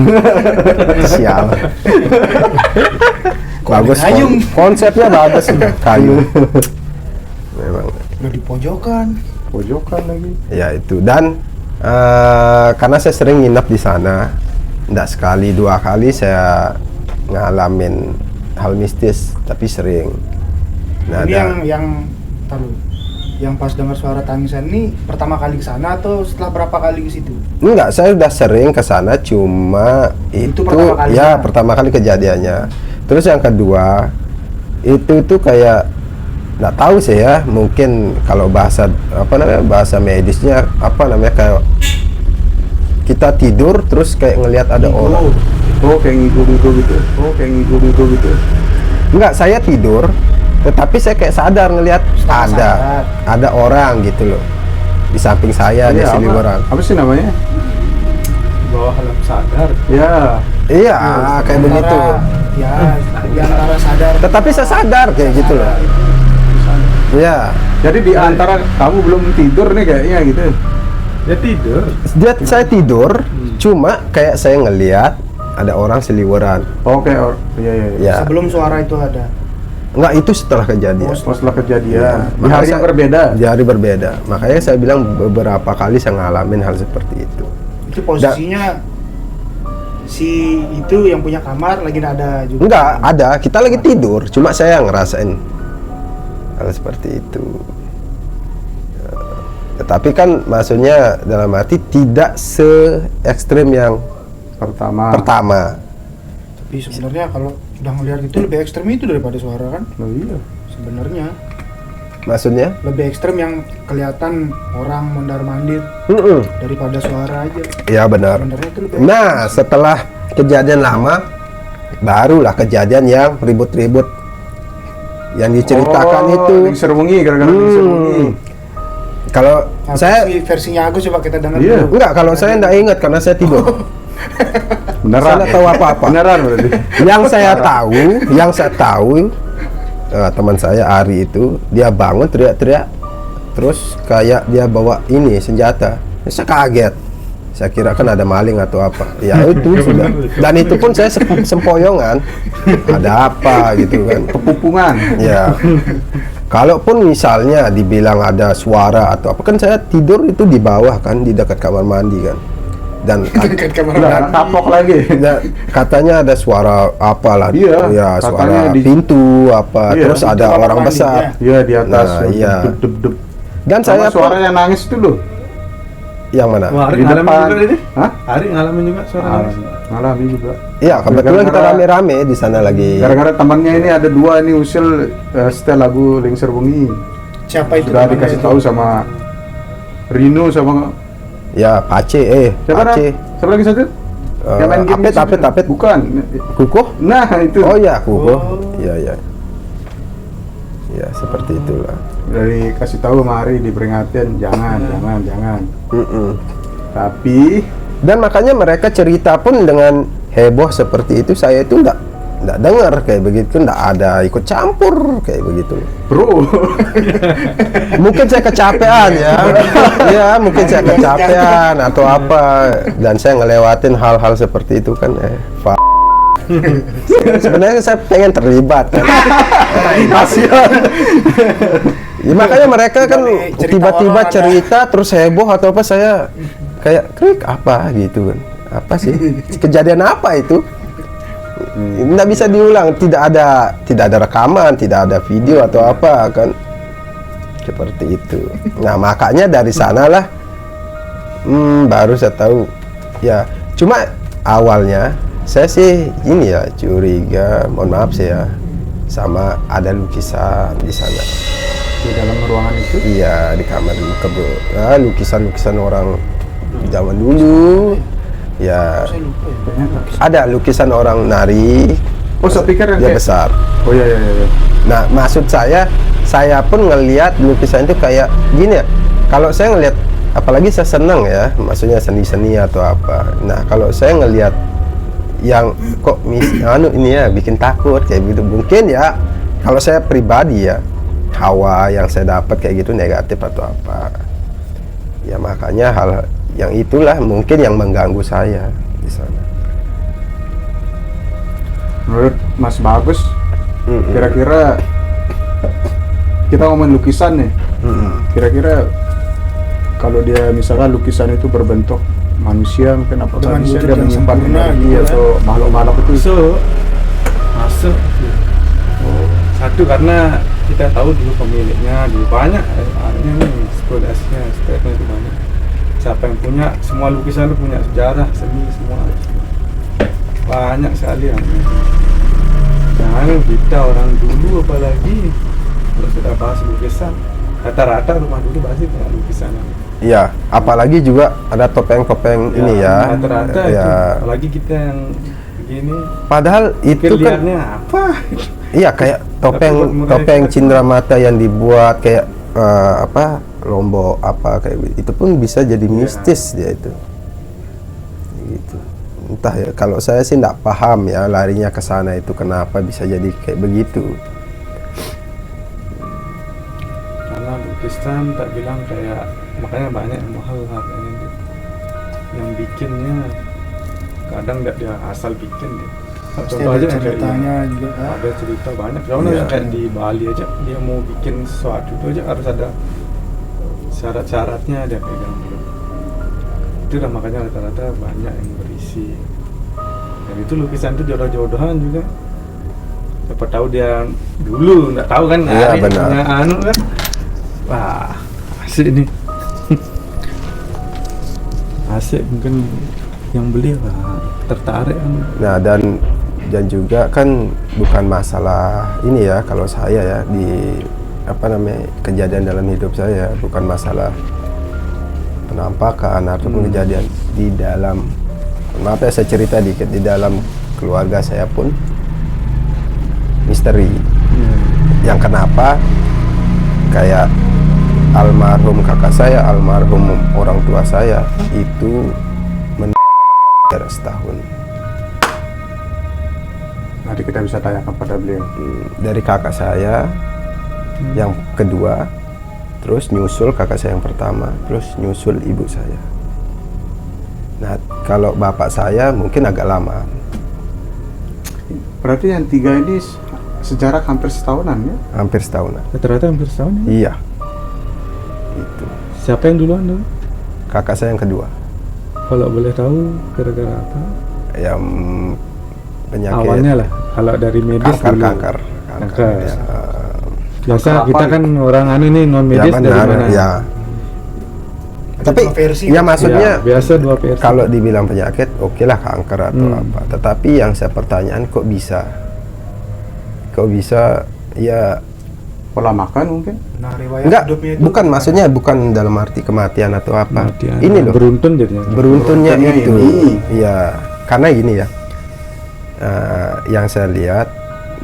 Sial. Bagus, Gayung. konsepnya bagus, kayu. Memang. Udah di pojokan. Pojokan lagi. Ya itu, dan karena saya sering nginep di sana, tidak sekali 2 kali saya ngalamin hal mistis, tapi sering. Nah, Ini yang pas dengar suara tangisan ini pertama kali ke sana atau setelah berapa kali ke situ? enggak, saya udah sering ke sana, cuma itu pertama kali ya sana? pertama kali kejadiannya. Terus yang kedua itu kayak nggak tahu sih ya, mungkin kalau bahasa bahasa medisnya kayak kita tidur terus kayak ngelihat ada orang. Oh, kayak ngigo-ngigo gitu. Enggak, saya tidur tetapi saya kayak sadar ngelihat ada orang gitu loh di samping saya, ada seliweran. Apa sih namanya? Di bawah alam sadar. Ya. Iya, kayak begitu. Ya, di antara sadar. Tetapi saya sadar kayak gitu loh. Iya. Jadi di antara kamu belum tidur nih kayaknya gitu. Ya tidur. Saya tidur, cuma kayak saya ngelihat ada orang seliweran. Oke, iya. Ya. Sebelum suara itu ada. Enggak, itu setelah kejadian. Oh, setelah kejadian. Ya, Di hari yang berbeda. Di hari berbeda. Makanya saya bilang beberapa kali saya ngalamin hal seperti itu. Itu posisinya si itu yang punya kamar lagi nggak ada juga. Enggak, ada. Kita lagi tidur, cuma saya ngerasain hal seperti itu. Tetapi kan maksudnya dalam arti tidak se ekstrim yang pertama. Tapi sebenarnya kalau sudah ngelihat itu lebih ekstrem itu daripada suara kan? Oh, iya. Sebenarnya Maksudnya? lebih ekstrem yang kelihatan orang mondar-mandir daripada suara aja. Ya benar. Sebenarnya itu lebih Nah, setelah kejadian lama, barulah kejadian yang ribut-ribut yang diceritakan itu. Lingser wengi, gara-gara lingser wengi. Kalau Nah, saya versinya Agus coba kita dengar Iya. dulu. enggak, kalau saya enggak ingat karena saya tidur. Beneran. Saya nggak tahu apa-apa. Beneran berarti. yang saya tahu teman saya Ari itu dia bangun teriak-teriak, terus kayak dia bawa ini senjata. Saya kaget, saya kira kan ada maling atau apa. Ya itu sudah, dan itu pun saya sempoyongan, ada apa gitu kan. Kepupungan. Ya, kalaupun misalnya dibilang ada suara atau apa, kan saya tidur itu di bawah kan, di dekat kamar mandi kan. Dan Dekat kamar Udah mandi. kapok lagi. katanya ada suara apa lah, Iya, ya katanya suara di- pintu apa, Iya, terus pintu ada kamar orang mandi, besar. Iya, di atas. Nah, iya. Dep. Dan Sama saya suara pun, yang nangis itu loh. yang mana? Wah, Ari Di ngalamin depan. juga ini? Hah? Ari ngalamin juga suara nangis. Ngalami juga. Iya, kebetulan kita Gara-gara- rame-rame di sana lagi. Gara-gara temannya ini ada 2 ini usil setel lagu Lingser Wengi. Siapa itu? Sudah namanya dikasih itu? tahu sama Rino sama Ya, Pace, siapa dah? Pace. Siapa lagi satu? Yang main game di situ. Apet. Bukan. Kukuh? Nah, itu. Oh ya, Kukuh. Oh. Iya. Ya, seperti itulah. Dari kasih tahu sama Ari diperingatin jangan. Mm-mm. Tapi Dan makanya mereka cerita pun dengan heboh seperti itu, saya itu enggak dengar kayak begitu, enggak ada ikut campur kayak begitu. bro, Mungkin saya kecapean ya. Ya, mungkin saya kecapean atau apa, dan saya ngelewatin hal-hal seperti itu kan. Sebenarnya saya pengen terlibat kan. Ya, makanya mereka kan Dari cerita tiba-tiba orang ada. cerita terus heboh atau apa, saya kayak krik apa gitu kan. Apa sih? Kejadian apa itu? Nggak bisa diulang, tidak ada rekaman, tidak ada video atau apa kan, seperti itu. Nah, makanya dari sanalah baru saya tahu ya. Cuma awalnya saya sih ini ya curiga, mohon maaf sih ya, sama ada lukisan di sana. di dalam ruangan itu. Iya, di kamar lukisan-lukisan orang zaman dulu. Ya, Saya lupa ya. ada lukisan orang nari. Oh, saya pikir yang Dia kayak besar. Oh iya. Nah, maksud saya pun ngelihat lukisan itu kayak gini ya. Kalau saya ngelihat, apalagi saya senang ya, maksudnya seni-seni atau apa. Nah, kalau saya ngelihat yang kok ini ya bikin takut kayak gitu, mungkin ya Kalau saya pribadi ya, hawa yang saya dapat kayak gitu negatif atau apa. Ya makanya hal yang itulah mungkin yang mengganggu saya di sana. Menurut Mas Bagus, kira-kira kita ngomongin lukisan nih. Kira-kira kalau dia misalkan lukisan itu berbentuk manusia, mungkin apakah Dengan bisa wujud dia yang menyimpan sempurna energi gitu atau makhluk-makhluk itu? Masuk. Satu karena kita tahu dulu pemiliknya, dulu banyak nih eksplorasinya, stepnya itu banyak. Siapa yang punya, semua lukisan itu punya sejarah, seni semua. Banyak sekali yang jangan kita orang dulu apalagi kalau sudah bahas lukisan, rata-rata rumah dulu pasti punya lukisan. Iya, apalagi juga ada topeng-topeng ini ya. Rata-rata ya. itu, apalagi kita yang begini. Padahal itu kan Lihatnya apa? iya kayak topeng cindramata yang dibuat kayak apa Lombok apa kayak itu pun bisa jadi mistis dia itu. Gitu. Entah ya, kalau saya sih nggak paham ya larinya ke sana itu kenapa bisa jadi kayak begitu. Karena lukisan tak bilang kayak, makanya banyak yang mahal harganya. Yang bikinnya kadang nggak dia asal bikin dia. Pasti Contoh ada aja kayak ceritanya juga kan. ada cerita banyak. Soalnya Iya. kayak di Bali aja dia mau bikin sesuatu itu aja harus ada syarat-syaratnya dia pegang dulu. Itu dah makanya rata-rata banyak yang berisi. Dan itu lukisan itu jodoh-jodohan juga. Siapa tahu dia dulu nggak tahu kan, Iya, hari benar. punya anu kan. Wah, asik ini. Asik mungkin yang beli lah tertarik kan. Nah dan juga kan bukan masalah ini ya kalau saya ya di apa namanya kejadian dalam hidup saya bukan masalah penampakan ataupun kejadian di dalam, maaf ya saya cerita dikit, di dalam keluarga saya pun misteri. Yang kenapa kayak almarhum kakak saya, almarhum orang tua saya itu setahun. Nanti kita bisa tanyakan pada beliau. Dari kakak saya yang kedua, terus nyusul kakak saya yang pertama, terus nyusul ibu saya. Nah, kalau bapak saya mungkin agak lama. Berarti yang tiga ini sejarah hampir setahunan ya? Hampir setahunan. Rata-rata hampir setahun ya? Iya. Itu. Siapa yang duluan dulu? Kakak saya yang kedua. Kalau boleh tahu gara-gara apa? Yang penyakit Awalnya lah, kalau dari medis dulu. kanker. Kanker. Ya, Biasa Kanker kita apa kan orang anu nih non ya medis dari benar, mana? ya. Ada Tapi dua versi. ya maksudnya Ya, biasa dua versi. kalau dibilang penyakit, oke lah kanker atau apa. Tetapi yang saya pertanyaan kok bisa? Kok bisa? Ya Pola makan mungkin? Nah, riwayat enggak, hidupnya itu bukan maksudnya bukan dalam arti kematian atau apa. Kematian. Ini loh, beruntun jadinya. beruntunnya Beruntunnya itu. ini. Ya, karena gini ya. Yang saya lihat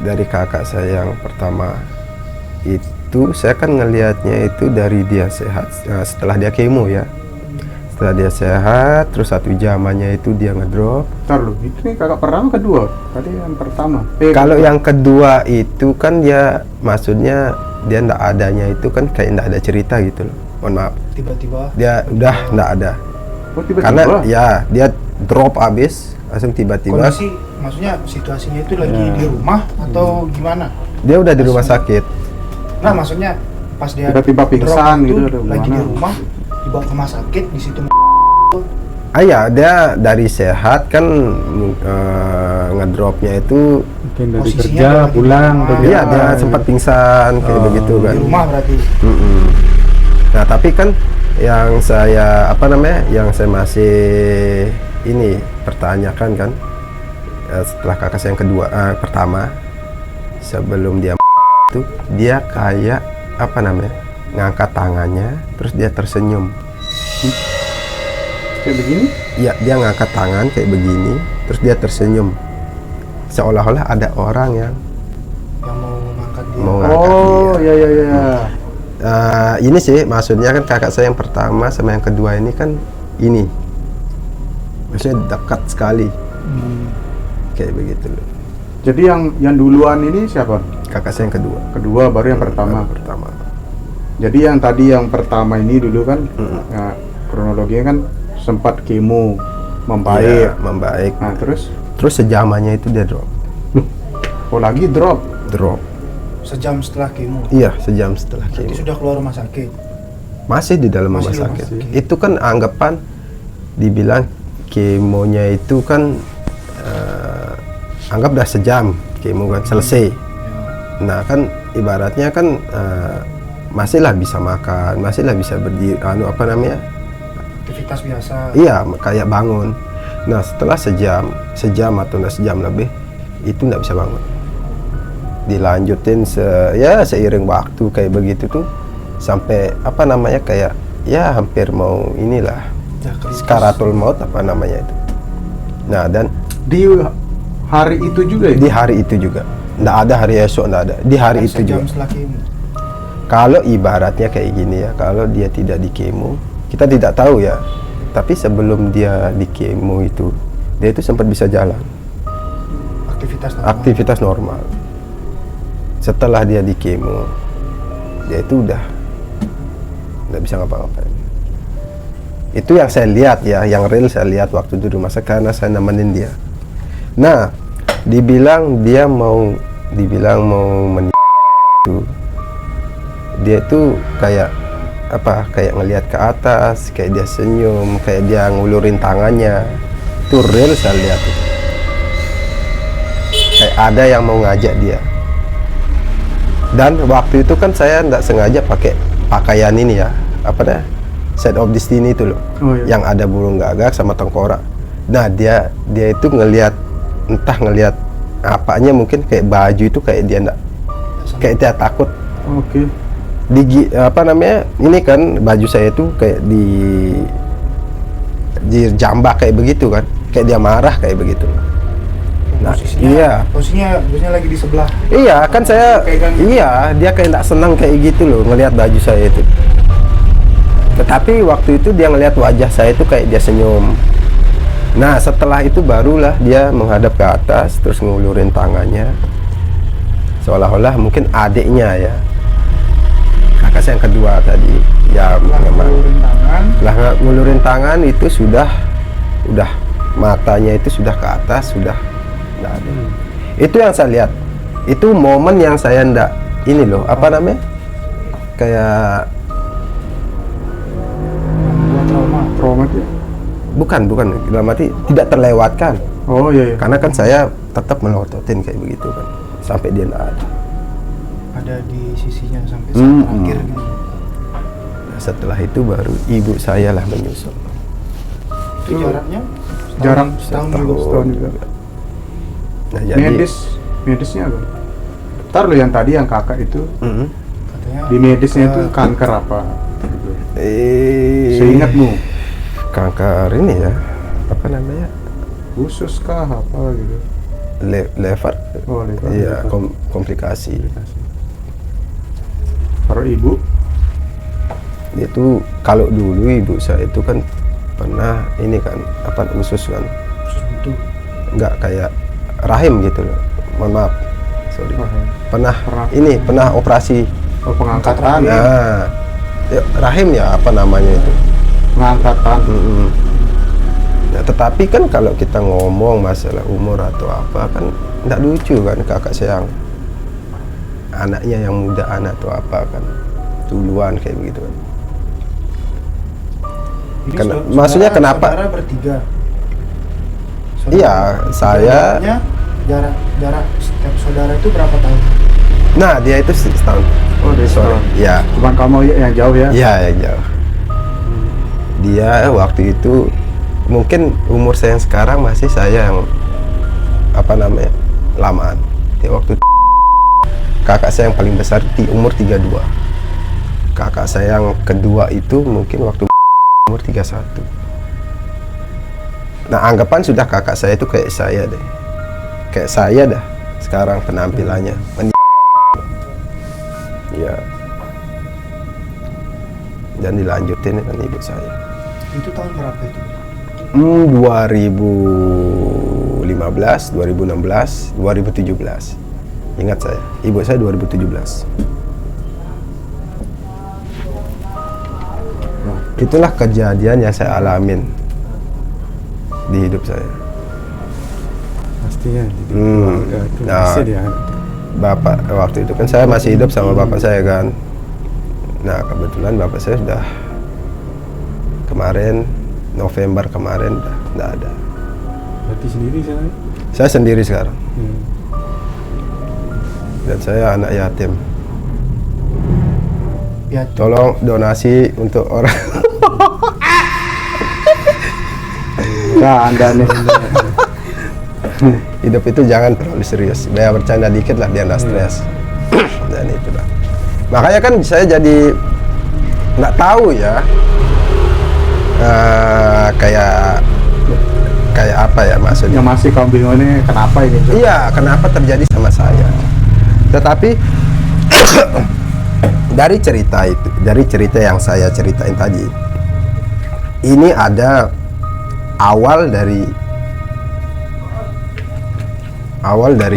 dari kakak saya yang pertama itu, saya kan ngelihatnya itu dari dia sehat. Setelah dia kemo ya. Setelah dia sehat, terus satu zamannya itu dia ngedrop. Ntar lu, itu nih kakak pertama kedua? Tadi yang pertama. Kalau yang kedua itu kan dia maksudnya dia ndak adanya itu kan kayak ndak ada cerita gitu loh. Mohon maaf. tiba-tiba Dia udah ndak ada. Oh, tiba-tiba? Karena ya dia drop abis langsung tiba-tiba kondisi, maksudnya situasinya itu lagi di rumah atau gimana? dia udah di rumah sakit. Nah, maksudnya pas dia Tiba-tiba drop pingsan itu, gitu, atau lagi di gimana? rumah, dibawa ke rumah sakit di situ. Ya dia dari sehat kan ngedropnya itu Mungkin dari Posisinya kerja lagi di pulang rumah. atau iya gimana dia gitu. sempat pingsan kayak begitu kan. Di rumah berarti. Mm-mm. Nah tapi kan yang saya apa namanya yang saya masih ini pertanyakan kan setelah kakak saya yang kedua pertama sebelum dia itu dia kayak apa namanya ngangkat tangannya terus dia tersenyum. Kayak begini? Ya dia ngangkat tangan kayak begini terus dia tersenyum seolah-olah ada orang yang Yang mau ngangkat dia. mau ngangkat Oh, dia. iya iya iya. Ini sih maksudnya kan kakak saya yang pertama sama yang kedua ini kan ini maksudnya dekat sekali kayak begitu loh. Jadi yang duluan ini siapa? Kakak saya yang kedua. Kedua, baru yang pertama. Pertama. Jadi yang tadi yang pertama ini dulu kan, ya, kronologinya kan sempat kemo, membaik. Iya, membaik. Nah terus, Terus sejamannya itu dia drop. oh lagi drop. Drop. Sejam setelah kemo. Iya, sejam setelah Berarti kemo. sudah keluar rumah sakit. Masih di dalam rumah Masih di rumah sakit. sakit. Itu kan anggapan dibilang kemonya itu kan anggap dah sejam kemo kan selesai. Nah kan ibaratnya kan masihlah bisa makan, masihlah bisa berdiri, apa namanya? Aktivitas biasa. Iya, kayak bangun. Nah setelah sejam atau sejam lebih itu nggak bisa bangun. Dilanjutin seiring waktu kayak begitu tuh sampai apa namanya kayak ya hampir mau inilah Ya, kritis. sekaratul maut apa namanya itu. Nah dan Di hari itu juga ya? di hari itu juga nggak ada hari esok, nggak ada di hari Kan itu sejam juga. setelah kemo. Kalau ibaratnya kayak gini ya, kalau dia tidak di kemo, kita tidak tahu ya. Tapi sebelum dia di kemo itu, dia itu sempat bisa jalan, Aktivitas normal. aktivitas normal. Setelah dia di kemo, dia itu udah nggak bisa ngapa-ngapain. Itu yang saya lihat ya, yang real saya lihat waktu itu di rumah sakit karena saya nemenin dia. Nah, dibilang mau itu, dia tuh kayak apa? Kayak ngelihat ke atas, kayak dia senyum, kayak dia ngulurin tangannya. Itu real saya lihat itu. Kayak ada yang mau ngajak dia. Dan waktu itu kan saya nggak sengaja pakai pakaian ini ya, apa dah? Set of Destiny itu loh, Oh, iya. yang ada burung gagak sama tengkorak. Nah dia itu ngelihat apanya, mungkin kayak baju itu kayak dia nggak, kayak dia takut. Oke. Apa namanya, ini kan baju saya itu kayak di jambak kayak begitu kan, kayak dia marah kayak begitu. Nah, iya. Posisinya lagi di sebelah. Iya, kan saya, iya, dia kayak nggak senang kayak gitu loh ngelihat baju saya itu. Tetapi waktu itu dia ngelihat wajah saya itu kayak dia senyum. Nah, setelah itu barulah dia menghadap ke atas, terus ngulurin tangannya. Seolah-olah mungkin adiknya ya. Kakak saya yang kedua tadi, ya Ngulurin tangan. lah ngulurin tangan itu udah matanya itu sudah ke atas, sudah nggak ada. Itu yang saya lihat. Itu momen yang saya ndak ini loh, apa namanya? Kayak Trauma tuh. bukan dalam arti tidak terlewatkan. Oh iya. Karena kan saya tetap melototin kayak begitu kan, sampai dia nggak ada. Ada di sisinya sampai saat terakhir gitu. Nah, setelah itu baru ibu saya lah menyusul. Itu jaraknya setahun juga. Setahun juga. Nah, jadi Medisnya apa? Ntar lo yang tadi yang kakak itu Mm-mm. Katanya di medisnya itu kanker apa? Gitu. Seingatmu kanker ini ya, apa namanya, khusus kah apa gitu? lever. Oh, lever. Iya, komplikasi. Kalau ibu Itu kalau dulu ibu saya itu kan pernah ini kan, apa, usus kan, khusus butuh. nggak kayak rahim gitu loh. Mohon maaf, sorry. Pernah. Pernah operasi. Pengangkatan, Nah, ya, rahim ya, apa namanya itu. pengangkatan. Nah, tetapi kan kalau kita ngomong masalah umur atau apa kan nggak lucu kan, kakak saya yang anaknya yang muda anak atau apa kan duluan kayak begitu kan. Ini Maksudnya kenapa? Saudara bertiga. Iya, saya. Jaraknya, jarak setiap saudara itu berapa tahun? Nah, dia itu setahun. Oh, dia Sorry. setahun. Ya, Cuman kamu yang jauh ya? iya yang jauh. Dia waktu itu mungkin umur saya yang sekarang masih saya yang apa namanya lamaan. Dia waktu kakak saya yang paling besar umur 32. Kakak saya yang kedua itu mungkin waktu umur 31. Nah, anggapan sudah kakak saya itu kayak saya deh. Kayak saya dah sekarang penampilannya. Ya. Dan dilanjutin dengan ibu saya. Itu tahun berapa itu? 2015. 2015, 2016, 2017. Ingat saya, ibu saya 2017. Itulah kejadian yang saya alamin di hidup saya. Pastinya jadi keluarga itu Nah, pasti dia. Bapak waktu itu kan saya masih hidup sama bapak saya kan. Nah kebetulan bapak saya sudah kemarin November kemarin udah nggak ada. Berarti sendiri saya. Saya sendiri sekarang dan saya anak yatim. Ya, Tolong donasi untuk orang. Nah, Anda nih. Hidup itu jangan terlalu serius. Biar bercanda dikit lah biar nggak stres. Dan itulah. Makanya kan saya jadi nggak tahu ya. Kayak apa ya maksudnya? Yang masih kamu bingung ini kenapa ini? Cok? Iya, kenapa terjadi sama saya? Tetapi dari cerita yang saya ceritain tadi, ini ada awal dari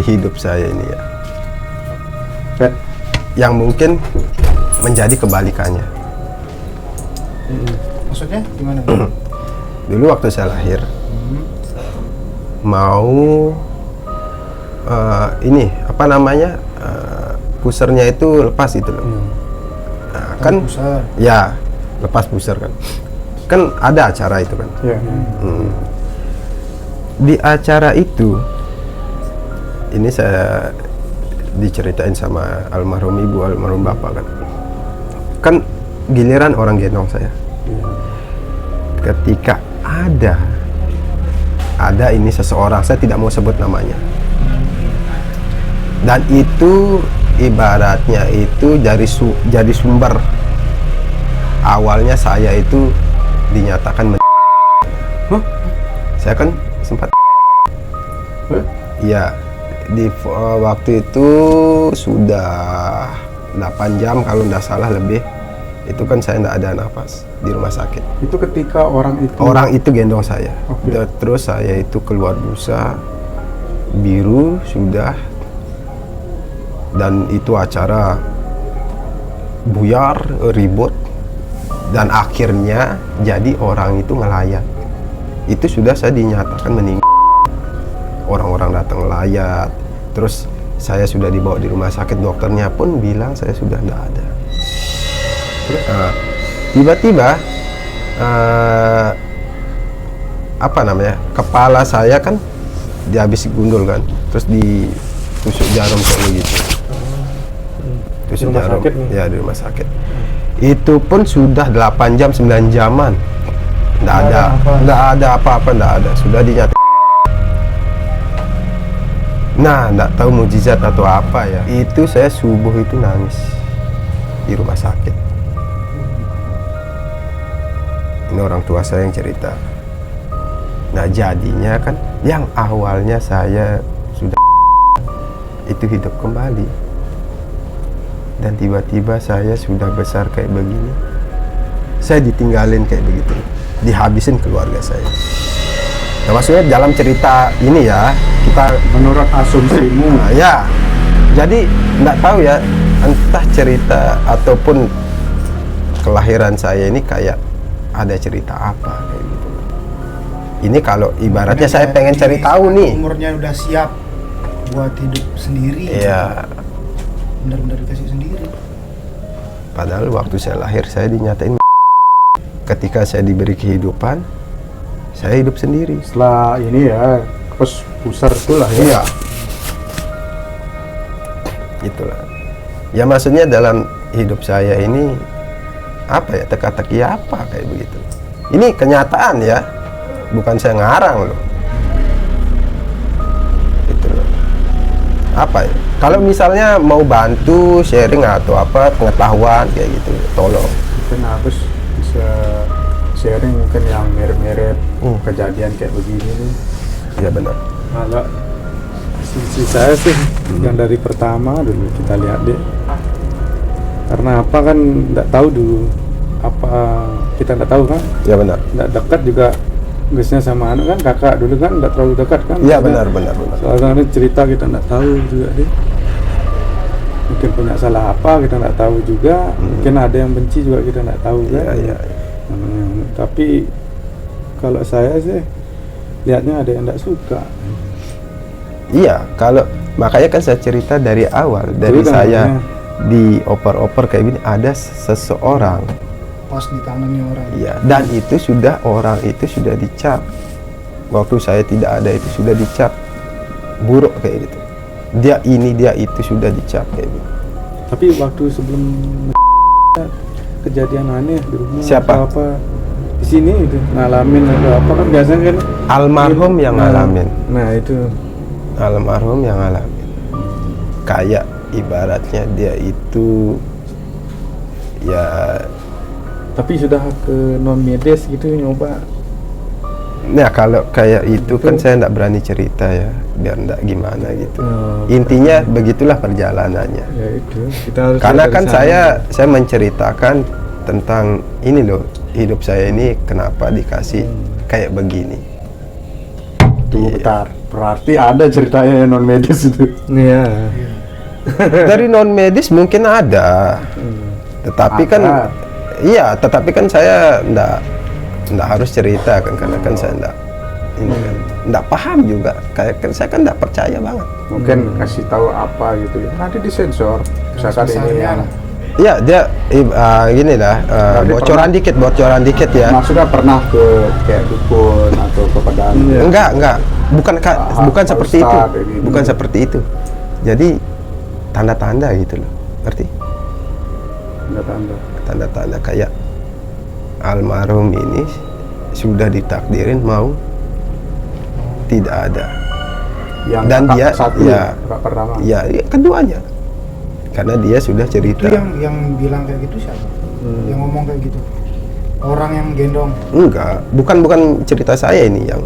hidup saya ini ya, yang mungkin menjadi kebalikannya. maksudnya gimana? Dulu waktu saya lahir, mau ini apa namanya, pusernya itu lepas itu loh. Nah, kan Pusar. ya lepas puser kan ada acara itu kan. Iya. Di acara itu ini saya diceritain sama almarhum ibu, almarhum bapak kan giliran orang gendong saya. Ketika ada ini seseorang, saya tidak mau sebut namanya, dan itu ibaratnya itu jadi sumber awalnya saya itu dinyatakan saya kan sempat iya waktu itu sudah 8 jam kalau tidak salah lebih. Itu kan saya tidak ada nafas di rumah sakit. Itu ketika orang itu gendong saya. Oke. Terus saya itu keluar busa biru sudah, dan itu acara buyar ribut, dan akhirnya jadi orang itu ngelayat. Itu sudah saya dinyatakan meninggal. Orang-orang datang ngelayat, terus saya sudah dibawa di rumah sakit, dokternya pun bilang saya sudah tidak ada. Terus tiba-tiba apa namanya, kepala saya kan dihabis gundul kan, terus ditusuk jarum kayak begitu. Tusuk Di rumah jarum sakit nih? ya, di rumah sakit. Itu pun sudah 8 jam 9 jaman nggak ada apa-apa, nggak ada, sudah dinyatakan. Nah, nggak tahu mujizat atau apa ya, itu saya subuh itu nangis di rumah sakit. Ini orang tua saya yang cerita. Nah, jadinya kan yang awalnya saya sudah itu hidup kembali, dan tiba-tiba saya sudah besar kayak begini, saya ditinggalin kayak begitu, dihabisin keluarga saya. Nah, maksudnya dalam cerita ini ya, kita menurut asumsimu. nah, ya, jadi nggak tahu ya, entah cerita ataupun kelahiran saya ini kayak ada cerita apa kayak gitu. Ini kalau ibaratnya saya pengen cari tahu nih. Umurnya udah siap buat hidup sendiri. Iya. Benar-benar dikasih sendiri. Padahal waktu saya lahir saya dinyatain. Ketika saya diberi kehidupan, saya hidup sendiri. Setelah ini ya, pas pusar itulah ya. Iya. Itulah. Ya maksudnya dalam hidup saya ini apa ya, teka-teki apa kayak begitu. Ini kenyataan ya, bukan saya ngarang loh. Itu loh. Apa ya? Kalau misalnya mau bantu sharing atau apa pengetahuan kayak gitu, tolong. Mungkin Agus bisa sharing mungkin yang mirip-mirip kejadian kayak begini nih. Iya benar. Kalau sisi saya sih yang dari pertama dulu kita lihat deh, karena apa kan nggak tahu dulu apa, kita nggak tahu kan, Iya benar. nggak dekat juga tugasnya sama anak kan, kakak dulu kan nggak terlalu dekat kan. Iya, Maksudnya, benar. soalnya cerita kita nggak tahu juga deh. Mungkin punya salah apa kita nggak tahu juga. Mungkin ada yang benci juga kita nggak tahu kan. Iya. Tapi kalau saya sih lihatnya ada yang nggak suka. Iya, kalau makanya kan saya cerita dari awal, dari Itu kan saya makanya. dioper-oper kayak gini, ada seseorang, Pas di tangannya orang. iya, dan itu orang itu sudah dicap. Waktu saya tidak ada itu sudah dicap buruk kayak gitu. Dia ini, dia itu sudah dicap kayak gitu. Tapi waktu sebelum kejadian aneh di rumah Siapa? atau apa di sini itu ngalamin atau apa kan biasanya kan Almarhum yang ngalamin. Nah itu Almarhum yang ngalamin. Kayak ibaratnya dia itu ya, tapi sudah ke non medis gitu nyoba. nah kalau kayak itu kan saya tidak berani cerita ya, biar tidak gimana gitu. Intinya begitulah perjalanannya. Ya itu kita harus Karena lihat kan dari sana. saya menceritakan tentang ini loh, hidup saya ini kenapa dikasih kayak begini. Tunggu Iya. bentar. Berarti ada ceritanya non medis itu. Iya. Dari non medis mungkin ada, tetapi kan Ada. iya, tetapi kan saya ndak harus cerita kan, karena kan saya ndak ini kan ndak paham juga, kayak kan saya kan ndak percaya banget. Mungkin kasih tahu apa gitu ya. Nanti disensor. Misalkan ini Besarnya. yang Iya, dia gini lah, Berarti bocoran dikit ya. maksudnya pernah ke kayak dukun atau ke pedang. Iya. Enggak, bukan bukan Pak seperti itu, Ustadz, kayak gitu. bukan seperti itu. Jadi tanda-tanda gitu loh, ngerti? Tanda-tanda. Tanda-tanda kayak almarhum ini sudah ditakdirin mau tidak ada. Yang Dan kakak dia satu, ya, kakak pertama. ya keduanya, karena dia sudah cerita. Itu yang bilang kayak gitu siapa? Yang ngomong kayak gitu. Orang yang gendong. Enggak, bukan cerita saya ini, yang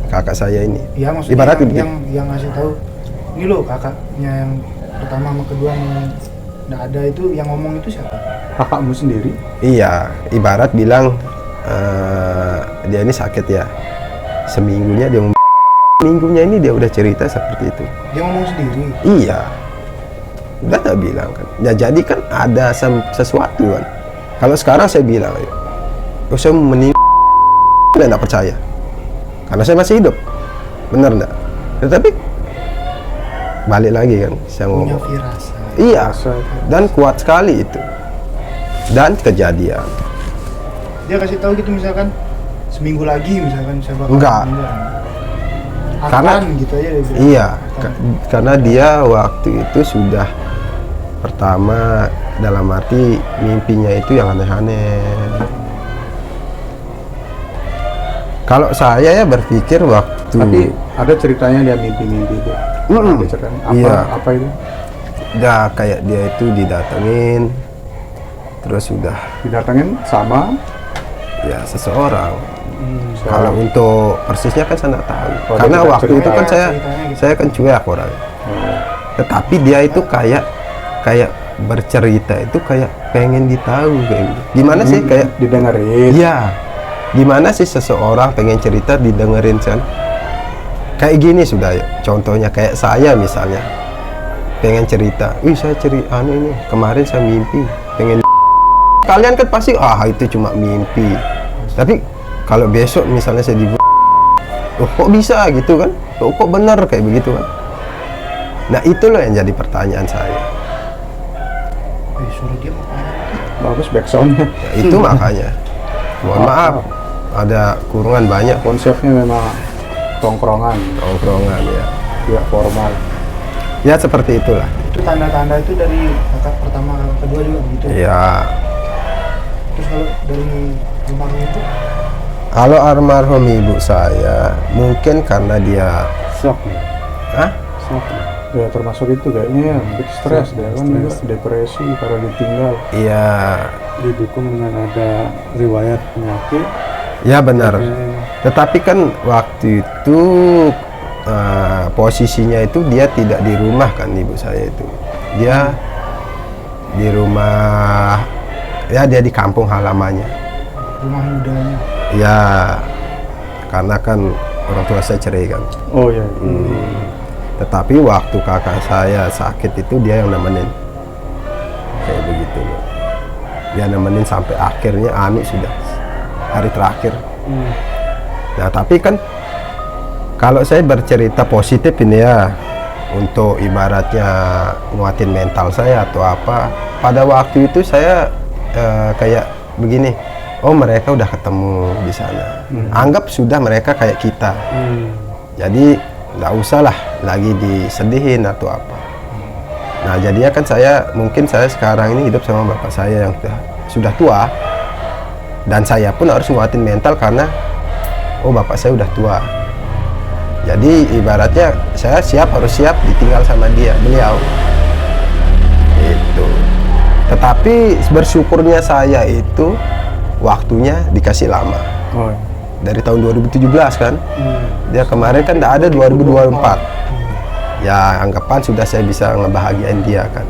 kakak saya ini. Iya maksudnya Ibarat yang, begitu. yang ngasih tahu ini loh kakaknya yang pertama sama kedua mau nggak ada, itu yang ngomong itu siapa? Kakakmu sendiri? Iya, ibarat bilang dia ini sakit ya, seminggunya dia minggunya ini dia udah cerita seperti itu. Dia ngomong sendiri. Iya, udah tak bilang kan. Ya jadi kan ada sesuatu kan. Kalau sekarang saya bilang, oh saya meninggal, dia nggak percaya, karena saya masih hidup, benar nggak? Tetapi balik lagi kan, saya Punya ngomong. firasat. Iya, dan kuat sekali itu, dan kejadian. Dia kasih tahu gitu misalkan seminggu lagi misalkan saya bakal Enggak. meninggal. Karena- Akan gitu aja dia bilang. Iya, Akan. karena dia waktu itu sudah pertama dalam arti mimpinya itu yang aneh-aneh. Kalau saya ya berpikir waktu Tapi ada ceritanya dia mimpi-mimpi itu. Ada ceritanya. Apa, Iya. apa itu? ya kayak dia itu didatengin, terus sudah Didatengin sama ya seseorang. seorang. Kalau untuk persisnya kan saya nggak tahu, Oh, karena dia tidak waktu itu cerita. kan Ceritanya gitu. saya kan cuek orang. Tetapi dia itu kayak bercerita itu kayak pengen ditahu kayak gitu. Gimana sih kayak didengerin. iya, gimana sih seseorang pengen cerita didengerin kan? Kayak gini sudah ya. Contohnya kayak saya misalnya pengen cerita, saya cerita ini kemarin saya mimpi pengen. Kalian kan pasti itu cuma mimpi. Tapi kalau besok misalnya saya kok bisa gitu kan? Kok benar kayak begitu kan? Nah itu loh yang jadi pertanyaan saya. Suruh dia Bagus backsoundnya. Ya, itu makanya. Mohon maaf, ada kurungan banyak Konsepnya memang tongkrongan, tongkrongan ya. tidak formal. Ya seperti itulah. itu tanda-tanda itu dari kakak pertama kakak kedua juga begitu. Ya. Terus kalau dari almarhum itu Kalau almarhum ibu saya mungkin karena dia Shock. Hah? Shock. Ya termasuk itu kayaknya mungkin stres dia kan juga depresi karena ditinggal. Iya, Didukung dengan ada riwayat penyakit. ya benar. Tetapi kan waktu itu posisinya itu dia tidak di rumah kan ibu saya itu. Dia di rumah, ya dia di kampung halamannya. rumah mudanya. Ya, karena kan orang tua saya cerai kan. Oh iya. Tetapi waktu kakak saya sakit itu dia yang nemenin, kayak begitu loh. Dia nemenin sampai akhirnya Ami sudah hari terakhir. Nah tapi kan kalau saya bercerita positif ini ya, untuk ibaratnya nguatin mental saya atau apa, pada waktu itu saya kayak begini, oh mereka udah ketemu di sana, anggap sudah mereka kayak kita, jadi nggak usah lah lagi disedihin atau apa. Nah jadinya kan mungkin saya sekarang ini hidup sama bapak saya yang sudah tua, dan saya pun harus nguatin mental karena oh bapak saya udah tua. Jadi ibaratnya saya harus siap ditinggal sama beliau. Itu. Tetapi bersyukurnya saya itu waktunya dikasih lama. Oh. Dari tahun 2017 kan. Dia kemarin kan tidak ada 2024. Ya anggapan sudah saya bisa ngebahagiain dia kan.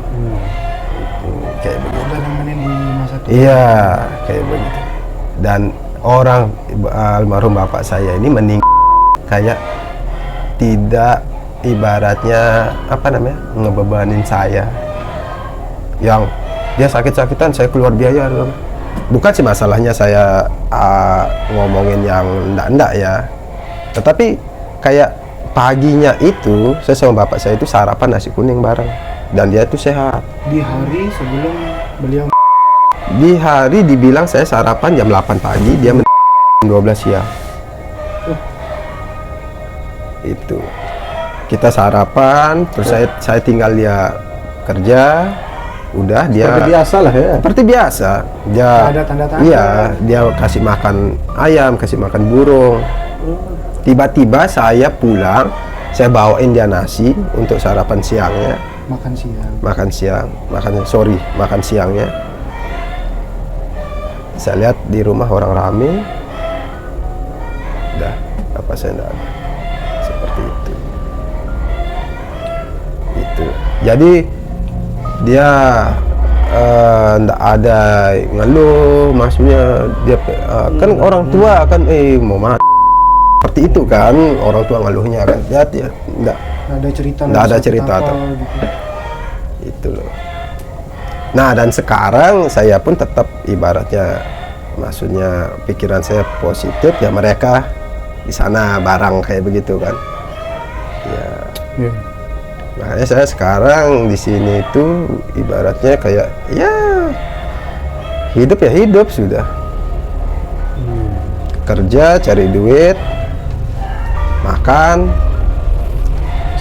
Kayak begitu. Udah nemenin di masa tua. Iya, kayak begitu. Dan orang almarhum bapak saya ini meninggal kayak tidak ibaratnya apa namanya ngebebanin saya, yang dia sakit-sakitan saya keluar biaya. Bukan sih masalahnya saya ngomongin yang enggak ya, tetapi kayak paginya itu saya sama bapak saya itu sarapan nasi kuning bareng dan dia itu sehat. Di hari sebelum beliau Di hari dibilang saya sarapan jam 8 pagi, dia jam 12 siang. Itu kita sarapan, terus saya tinggal dia kerja, udah dia Seperti biasa lah ya. seperti biasa. Dia ada tanda-tanda. iya, dia kasih makan ayam, kasih makan burung. Tiba-tiba saya pulang, saya bawain dia nasi untuk sarapan siangnya, makan siang. makan siangnya. Saya lihat di rumah orang rame, udah apa saya enggak ada. Seperti itu. Jadi dia enggak ada ngeluh, maksudnya dia kan orang tua kan mau mati. Seperti itu kan orang tua ngeluhnya kan. Ya enggak ada cerita apa, atau gitu. itu loh. Nah dan sekarang saya pun tetap ibaratnya, maksudnya pikiran saya positif ya, mereka di sana barang kayak begitu kan ya. Makanya saya sekarang di sini itu ibaratnya kayak ya hidup sudah kerja cari duit makan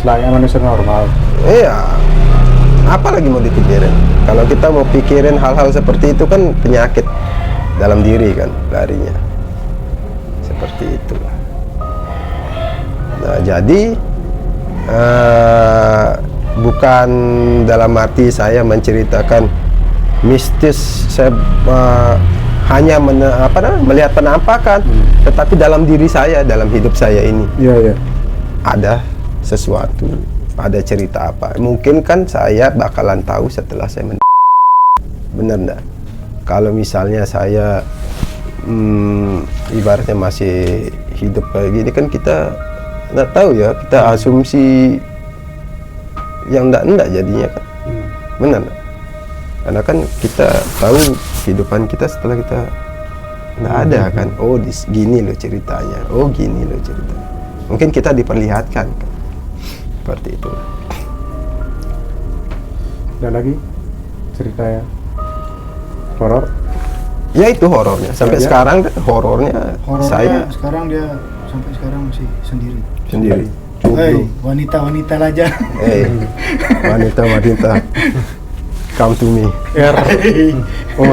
Selayaknya manusia normal. iya, apa lagi mau dipikirin? Kalau kita mau pikirin hal-hal seperti itu kan penyakit dalam diri kan larinya. Seperti itu. Nah, jadi bukan dalam arti saya menceritakan mistis, saya hanya melihat penampakan, tetapi dalam diri saya, dalam hidup saya ini Iya. ada sesuatu, ada cerita apa. Mungkin kan saya bakalan tahu setelah saya bener enggak? Kalau misalnya saya ibaratnya masih hidup kayak gini kan kita nggak tahu ya, kita asumsi yang enggak jadinya kan. Benar enggak? Karena kan kita tahu kehidupan kita setelah kita nggak ada kan. Oh gini loh ceritanya, oh gini loh ceritanya. Mungkin kita diperlihatkan kan. Seperti itu. Ada lagi cerita ya horor? Ya itu horornya. Sampai Ya. sekarang horornya saya sekarang dia sampai sekarang masih sendiri. sendiri. Hei, wanita aja. Wanita, come to me. Oh.